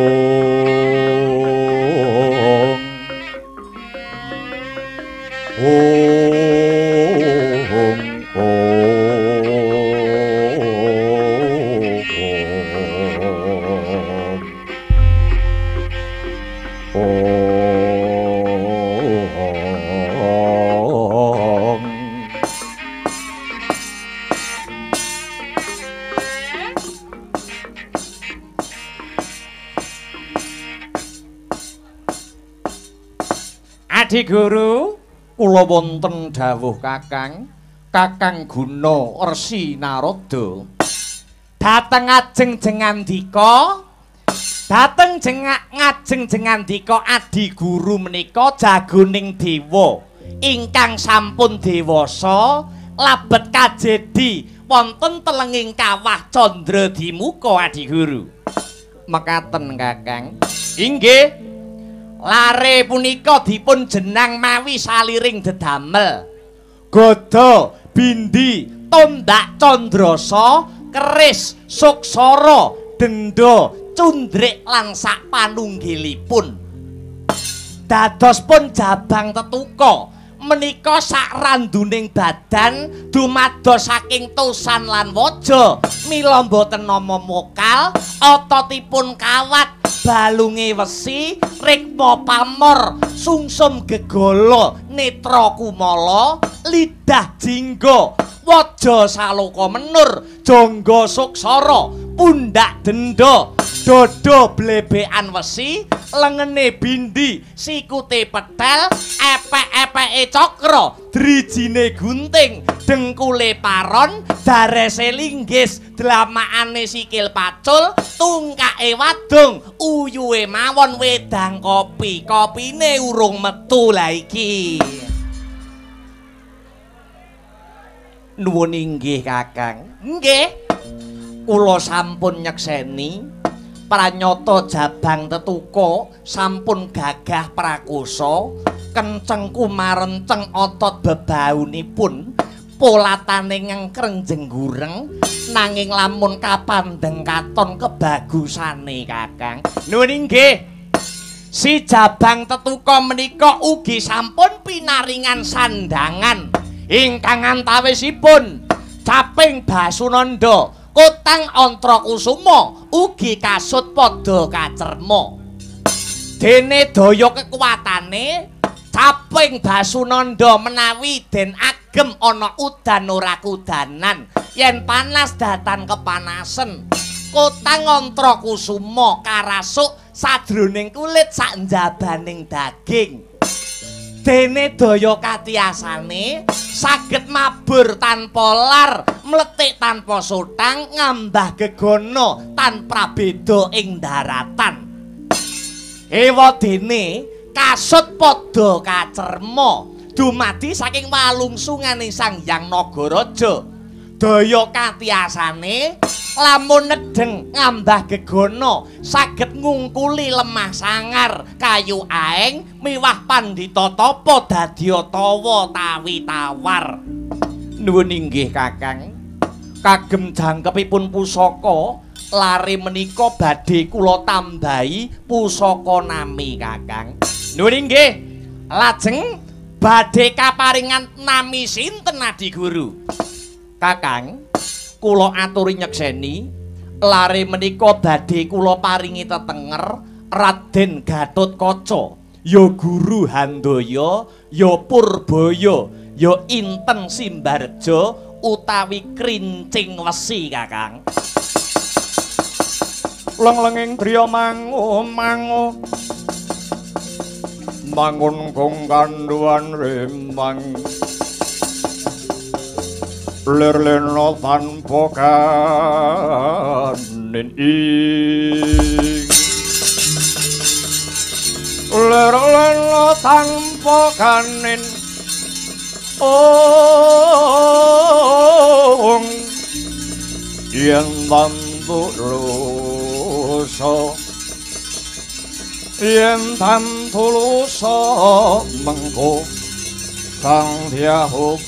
Adi Guru, kula wonten dawuh Kakang, Kakang Guna Resi Narada. Dateng ajeng jengandika, ngajeng jengandika Adi Guru menika jagoning dewa ingkang sampun dewasa labet kajedi wonten telenging kawah Candra Dimuka Adi Guru. Mekaten Kakang. Inggih. Lare punika dipun jenang mawi saliring dedamel. Gada, bindi, tondak candrasa, keris, suksara, denda, cundrik lan sak panunggilipun. Dados pun jabang tetuka menika sak randuning badan dumados saking tosan lan waja mila boten nama mokal ototipun kawat balunge wesi rikma pamor sungsum gegala netra kumala lidah jingga waja saloka menur jangga suksara pundak denda dodo blebekan wesi lengene bindi sikute petel epek-epeke cakra drijine gunting dengkule paron darese linggis dlamakane sikil pacul tungkake wadung uyuhe mawon wedang kopi kopine urung metu la iki. Nuwun inggih Kakang. Nggih. Kula sampun nyekseni pranyata jabang tetuka sampun gagah prakosa kenceng kumarenceng otot bebaunipun polatane ngengkreng jenggureng nanging lamun kapandeng katon kebagusane Kakang. Nuwun inggih. Si jabang tetuka menika ugi sampun pinaringan sandangan ingkang antawisipun Caping Basunanda Kotang Antrakusuma ugi kasut padha kacerma. Dene daya kekuwatane Caping Basunanda menawi den agem ana udan ora kudanan yen panas datan kepanasen. Kotang Antrakusuma karasuk sadroning kulit sak njabaning daging. Dene daya katiasane saged mabur tanpa lar, mletik tanpa sutang, ngambah gegono tanpa beda ing daratan. Ewadene kasut padha kacerma dumadi saking walungsunganing Sang Hyang Nagaraja. Daya katiasane lamun nedeng ngambah gegono saged ngungkuli lemah sangar kayu aeng miwah pandhita tapa dadya tawa tawi tawar. Nuwun inggih Kakang. Kagem jangkepipun pusaka lare menika badhe kula tambahi pusaka nami Kakang. Nuwun inggih. Lajeng badhe kaparingan nami sinten Adi Guru? Kakang, kula aturi nyekseni lare menika badhe kula paringi tetenger Raden Gatotkaca, ya Guru Handaya, ya Purbaya, ya Inten Simbarja utawi Krincing Wesi Kakang. Lenglenging driya mangu mangun kong kanduan rembang lir-lirno tanpa kanin ing lir-lirno tanpa kanin ong yen tantu lusa yen tantu lusa mengko Sang Hyang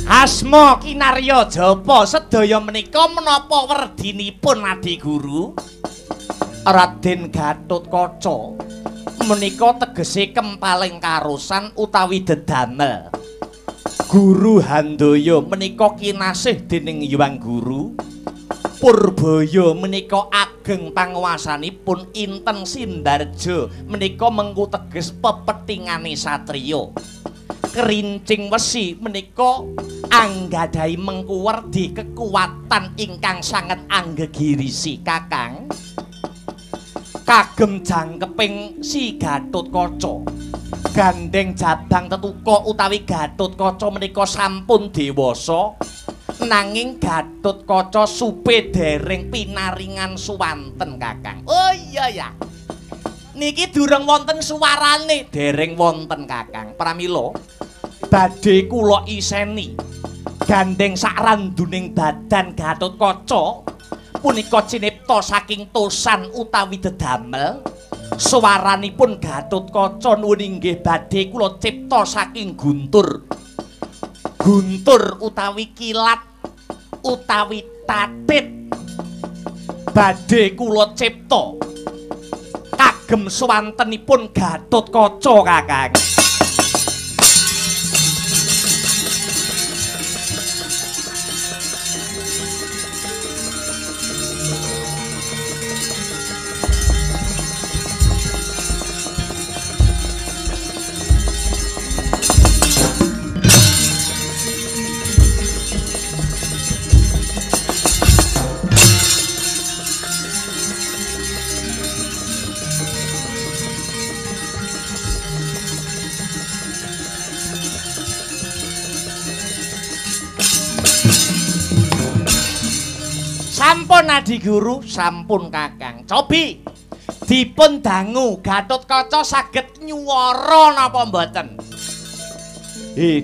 Asma kinarya japa sedaya menika menapa werdinipun Adi Guru? Raden Gatotkaca menika tegese kempaling karusan utawi dedamel. Guru Handaya menika kinasih dening Hyang Guru. Purbaya menika ageng panguwasanipun Inten Sindarja menika mengku teges pepetingane satriya. kerincing wesi menika anggadhahi mengkuwerdi kekuatan ingkang sanget anggegirisi Kakang. Kagem jangkeping si Gatotkaca. Gandeng Jabang Tetuka utawi Gatotkaca menika sampun dewasa nanging Gatotkaca supe dereng pinaringan suwanten Kakang. Oh iya ya. Niki durung wonten suwarane, dereng wonten Kakang. Pramila badhe kula iseni gandeng sakranduning badan Gatotkaca punika cinipta saking tosan utawi dedamel. Swaranipun Gatotkaca nuwun inggih badhe kula cipta saking guntur. Guntur utawi kilat utawi tatit badhe kula cipta kagem swantenipun Gatotkaca Kakang. Sampun Adi Guru, sampun Kakang. Cobi dipun dangu Gatotkaca saged nyuwara napa mboten?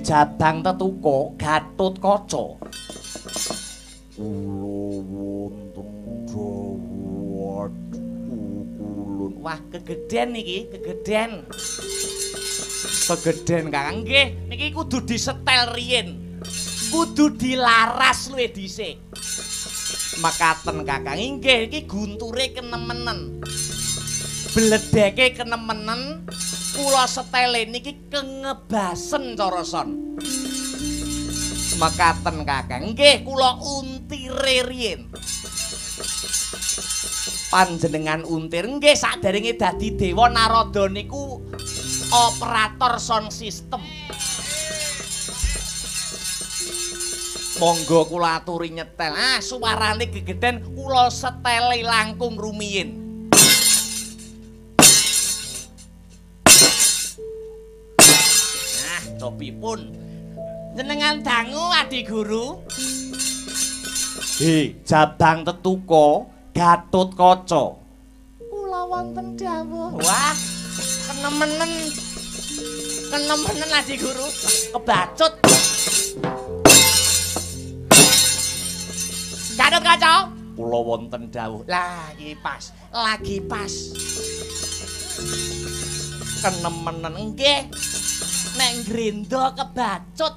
Jabang Tetuka Gatotkaca. Kula wonten dawuh kulun. Wah, kegeden iki, kegeden. Kegeden Kakang nggih, niki kudu disetel riyin. Kudu dilaras luwih dhisik. Makaten Kakang inggih iki gunture kenemenen. Bledeke kenemenen kula setele niki kengebasen cara son. Makaten Kakang nggih kula untire riyin. Panjenengan untir nggih saderenge dadi Dewa Narada niku operator sound system. Monggo kula aturi nyetel. Suarane gegeden kula setele langkung rumiyin. Copipun. Jenengan dangu Adi Guru. Jabang Tetuka Gatotkaca. Kula wonten dawuh. Wah, kenemenen. Kenemenen Adi Guru. Kebacut. Gatotkaca, kula wonten dawuh. Lah, iki pas, lagi pas. Kenemenen nggih. Nek ngrendo kebacut.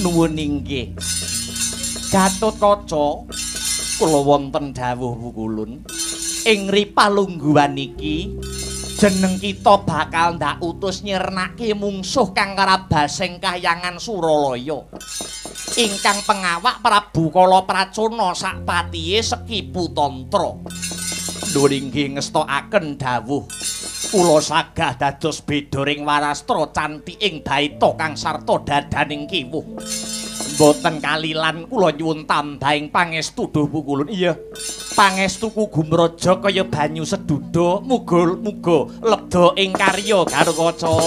Nuwun inggih. Gatotkaca, kula wonten dawuh Wukulun. Ing ripalungguhan iki jeneng kita bakal ndak utus nyirnake mungsuh kang karabasing kahyangan Suralaya. Ingkang pengawak Prabu Kalapracana sak patihe Sekipu Tantra. Nuwun inggih ngestokaken dawuh kula sagah dados bedoring warastra cantiking baita kang sarta dadaning kiwuh. Mboten kalilan kula nyuwun tambahing pangestu Duh Wukulun. Iya, pangestuku gumraja kaya banyu seduda, muga-muga lebda ing karya Gatotkaca.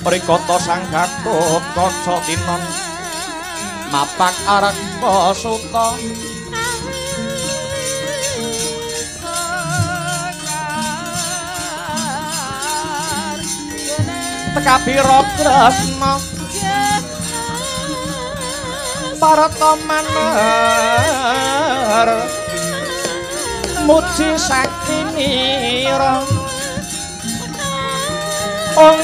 Prikata sang Gatotkaca tinon mapak areka suta. Tekapira tresna parata maner muji sakti nira ong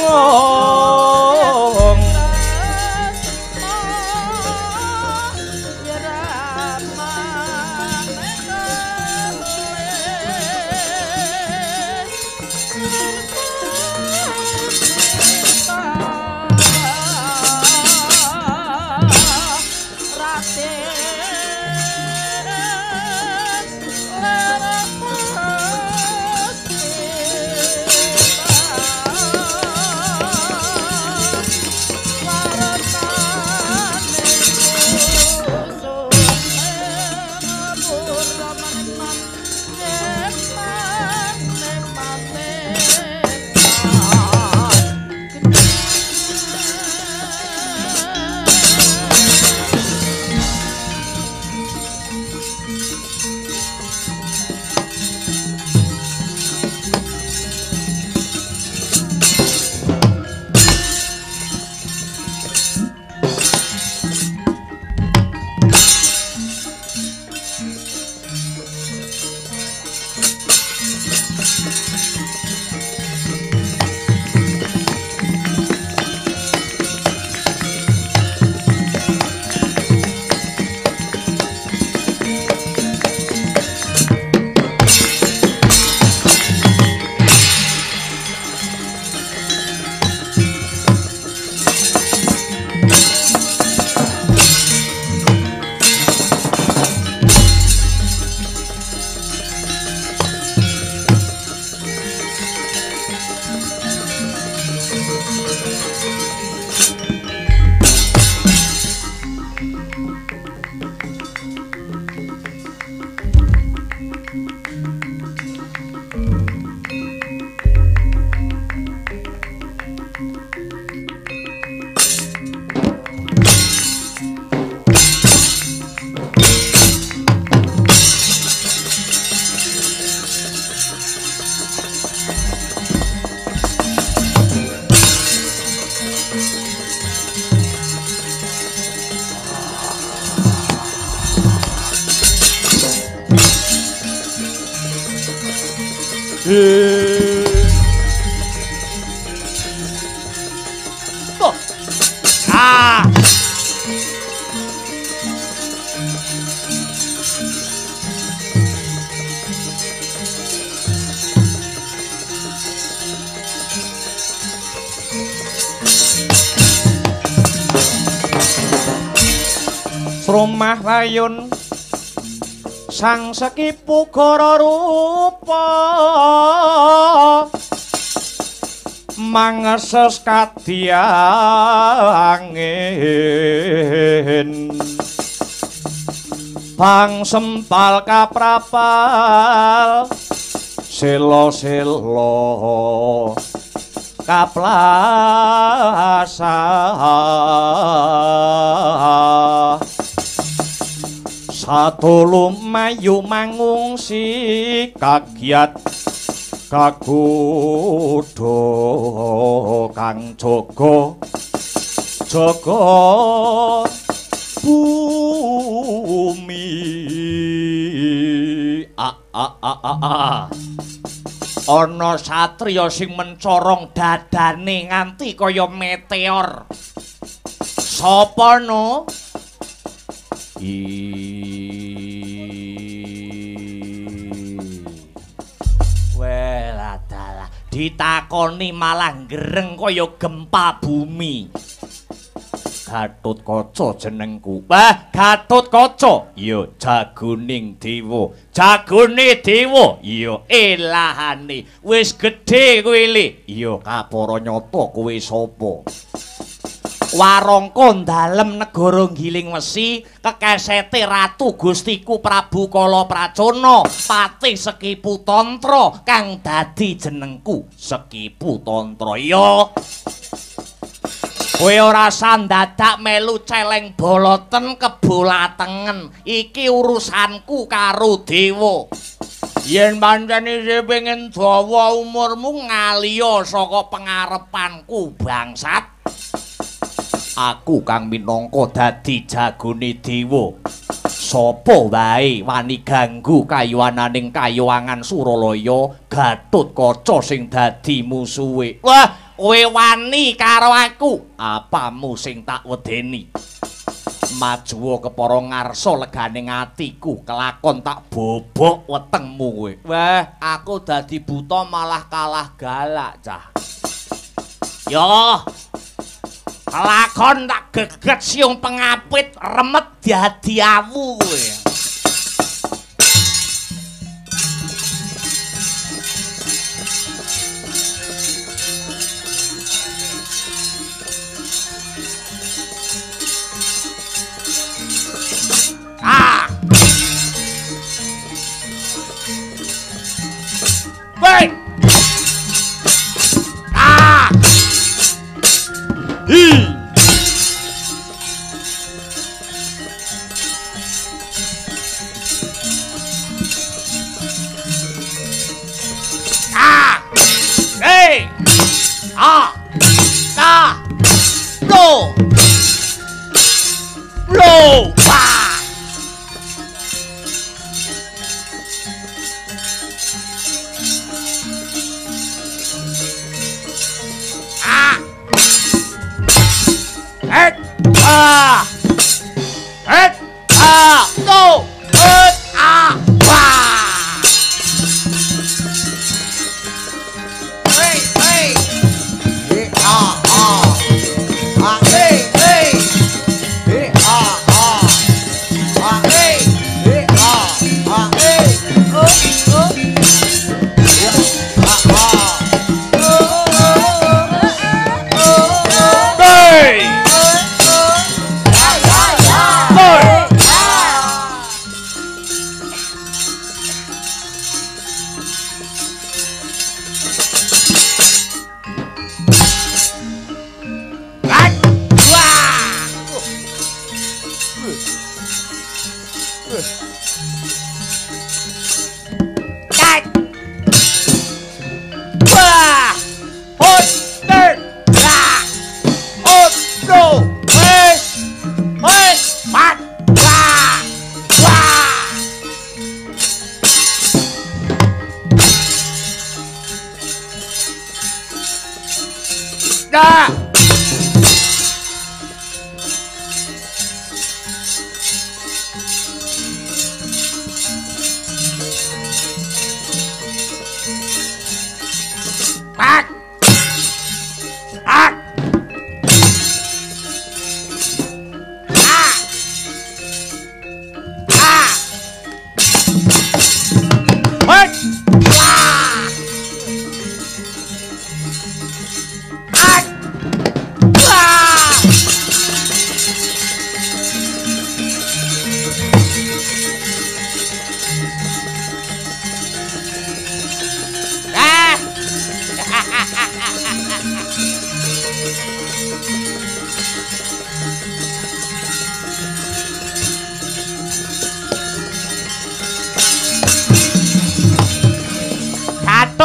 Trumah rayun sang sekipu goro rupa mangeses kadiangin bang sempal kaprapal selo-selo kaplasa satu lumayu mangungsi kagiat kakudo kang jogo bumi ana satriya sing mencorong dadane nganti kaya meteor sapa no Weladalah ditakoni malah gereng kaya gempa bumi. Gatotkaca jenengku. Wah, Gatotkaca. Ya jagoning dewa. Jagone dewa. Ya elahane. Wis gedhe kowe le. Ya kapara nyata kowe sapa? Warangka dalem negara Giling Wesi kekesete ratu Gustiku Prabu Kalapracana patih Sekipu Tantra kang dadi jenengku Sekipu Tantra. Ya kowe ora sandadak melu celeng boloten kebolatengen. Iki urusanku karo dewa. Yen pancen isih pengen dawa umurmu ngaliya saka pengarepanku bangsat. Aku kang minangka dadi jagone dewa. Sapa wae wani ganggu kayuwananing kayuwangan Suralaya, Gatotkaca sing dadi musuhe. Wah, kowe wani karo aku. Apamu sing tak wedeni? Maju kepara ngarsa leganing atiku, kelakon tak bobok wetengmu kowe. Wah, aku dadi buta malah kalah galak, cah. Yo. Lakon tak geget siung pengapit remet dadi awu kowe. Wait.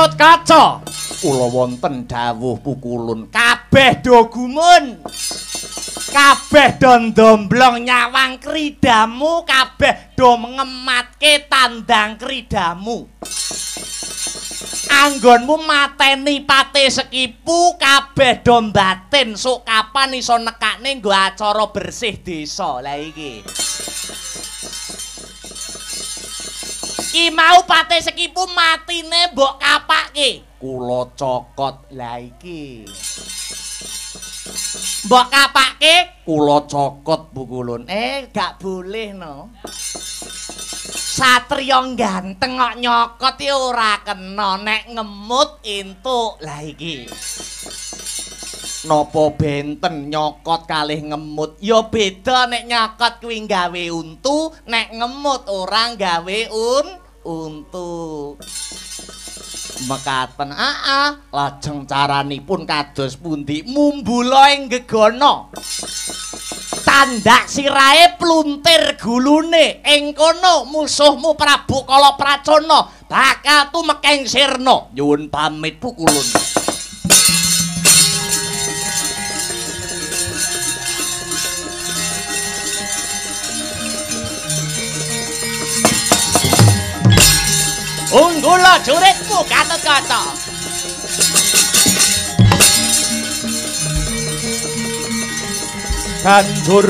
Gatotkaca. Kula wonten dawuh pukulun. Kabeh do gumun. Kabeh do ndomblong nyawang kridamu, kabeh do ngematke tandang kridamu. Anggonmu mateni pate sekipu, kabeh do batin sok kapan iso nekakne nggo acara bersih desa. Lah iki. Ki mau pate sekipu matine mbok kapake. Kula cokot. Lah iki. Mbok kapake, kula cokot pukulun. Gak boleh no. Satriya ganteng kok nyokot ya ora kena, nek ngemut entuk. Lah iki. Napa benten nyokot kalih ngemut? Ya beda nek nyokot kuwi gawe untu, nek ngemut ora gawe untu. Mekaten lajeng caranipun kados pundi? Mumbula ing gegana. Tandak sirahe pluntir gulune. Ing kono musuhmu Prabu Kalapracana bakal tumekeng sirna. Nyuwun pamit pukulun. Unggula juritmu Gatotkaca. Banjur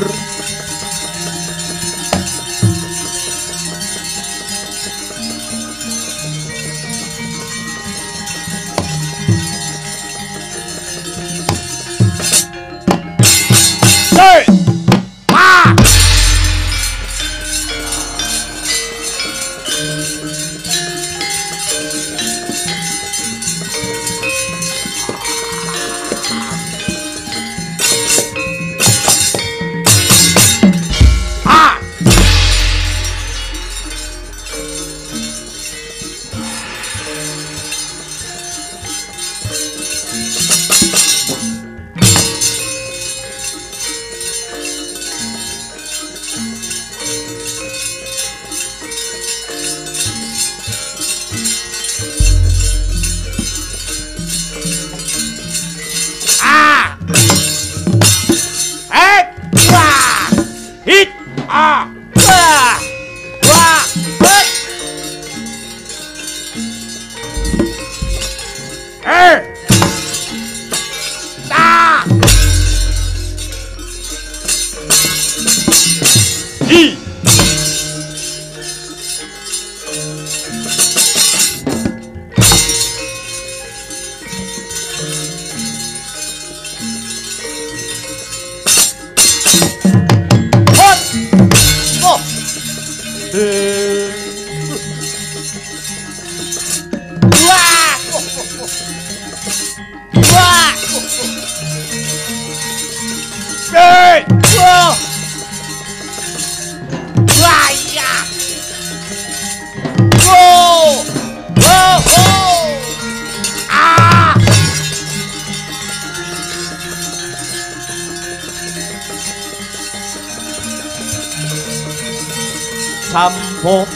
Sampo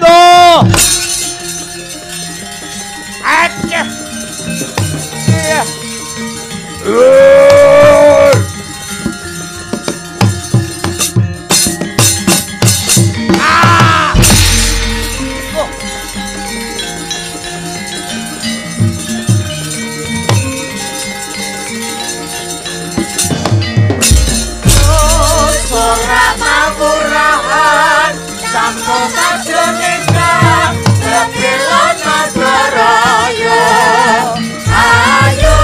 do aja iya Sampo sajenengka bela nagaraya ayo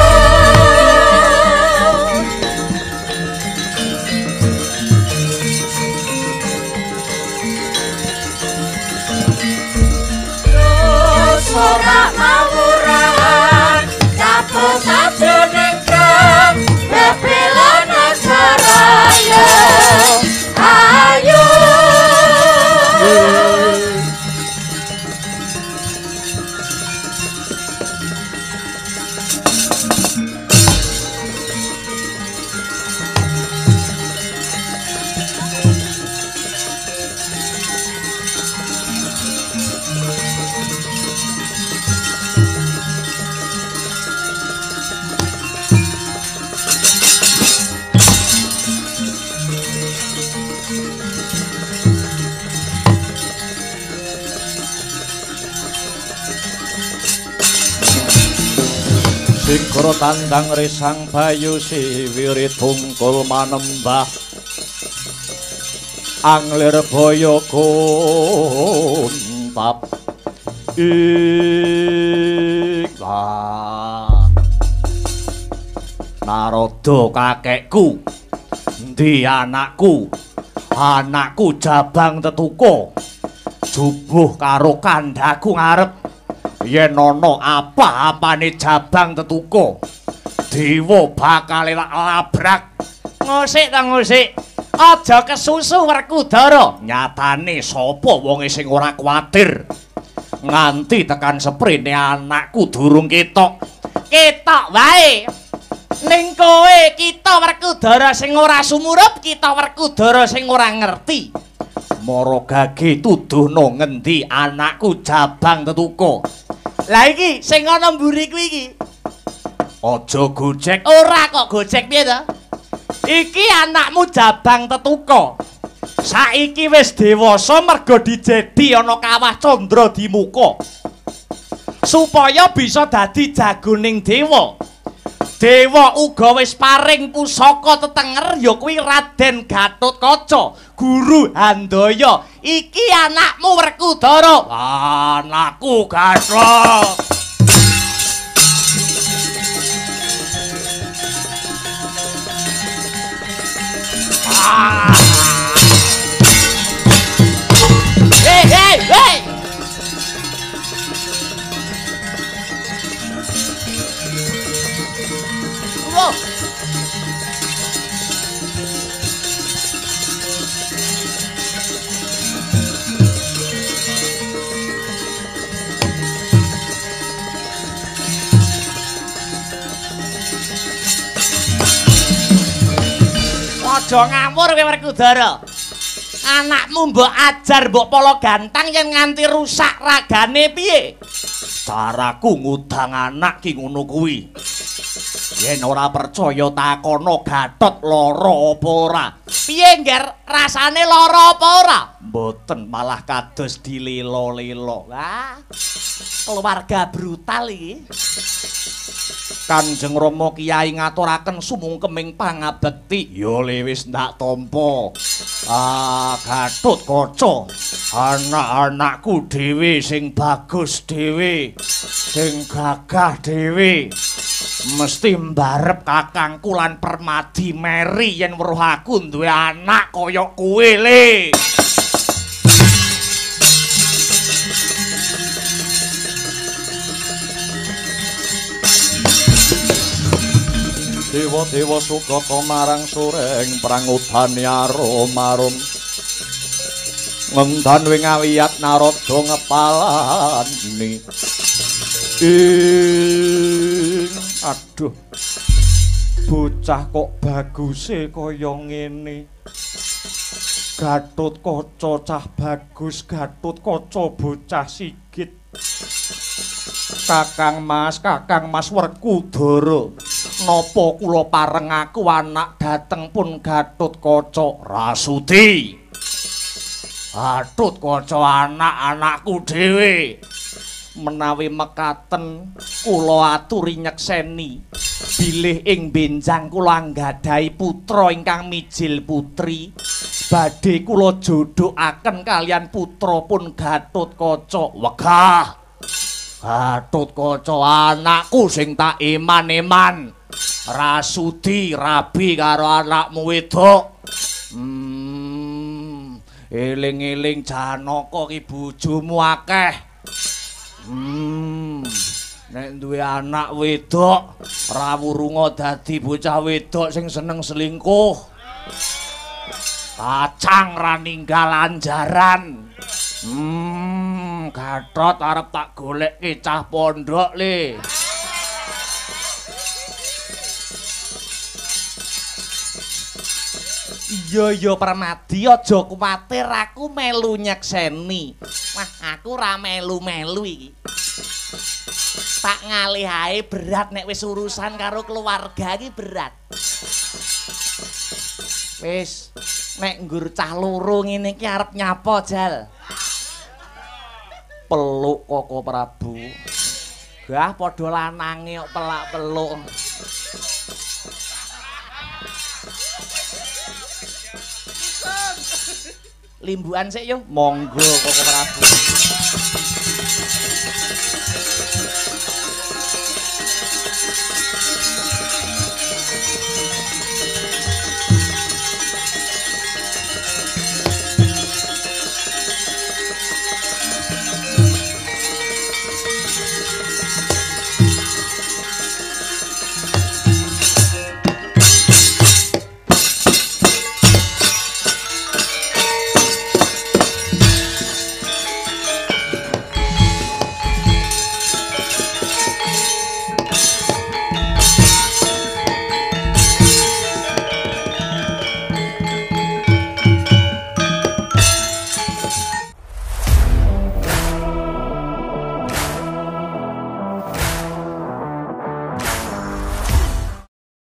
sorak mawurahan sampo sajenengka bela nagaraya ayo Sigara tandang resang bayu siwiri tungkul manembah anglir boyo kuntap iklan Narada kakekku ndi anakku jabang tetuko jubuh karo kandhaku ngarep yen ana apa-apane jabang tetuko dewa bakal labrak ngusik ta ngusik aja kesusu Werkudara nyatane sapa wonge sing ora kuwatir nganti tekan sprene anakku durung ketok wae ning kowe kita Werkudara sing ora sumurup kita Werkudara sing ora ngerti mara gage tuduhno ngendi anakku jabang tetuko lah iki sing ana mburiku iki aja gojek ora kok gojek piye to iki anakmu jabang tetuko saiki wis dewasa mergo dijedi ana kawah candra di muka supaya bisa dadi jagoning dewa uga wis paring pusaka tetenger ya kuwi Raden Gatotkaca guru Handaya iki anakmu Werkudara anakku Gatot Hey! Whoa! Aja ngawur kowe Werkudara. Anakmu mbok ajar mbok polo gantang yen nganti rusak ragane piye? Caraku ngudang anak ki ngono kuwi. Yen ora percaya takono Gatot lara apa ora? Piye ngger rasane lara apa ora? Mboten malah kados dilelo-lelo. Wah. Keluarga brutal iki. Kanjeng Rama Kyai ngaturaken sumungkeming pangabekti ya wis ndak tampa Gatotkaca anak-anakku dhewe sing bagus dhewe sing gagah dhewe mesti mbarep kakangku lan Permadi Meri yen weruh aku duwe anak kaya kowe le Dewa-dewa sugata marang sureng prangudane arum-arum ngendan wing awiyat Narada ngepalani aduh bocah kok baguse kaya ngene Gatotkaca cah bagus Gatotkaca bocah sigit Kakang Mas Werkudara napa kula parengaku anak dateng pun Gatotkaca Rasuti Gatotkaca anak-anakku dhewe menawi mekaten kula aturi nyekseni bilih ing benjang kula anggadhahi putra ingkang mijil putri badhe kula jodhokaken kalian putra pun Gatotkaca wegah Gatotkaca anakku sing tak iman-iman Rasuti rabi karo anakmu wedok eling-eling Janaka ki bojomu akeh nek duwe anak wedok rawurunga dadi bocah wedok sing seneng selingkuh kacang ra ninggal anjaran Gatot arep tak goleki cah pondok le iya Permadi aja kuwatir aku melu nyekseni wah aku ra melu-melu iki tak ngalihae berat nek wis urusan karo keluarga iki berat wis nek nggur cah loro ngene iki arep nyapa jal peluk Koko Prabu Gah padha lanange kok pelak-peluk. Limbukan sik yo. Monggo Koko Prabu.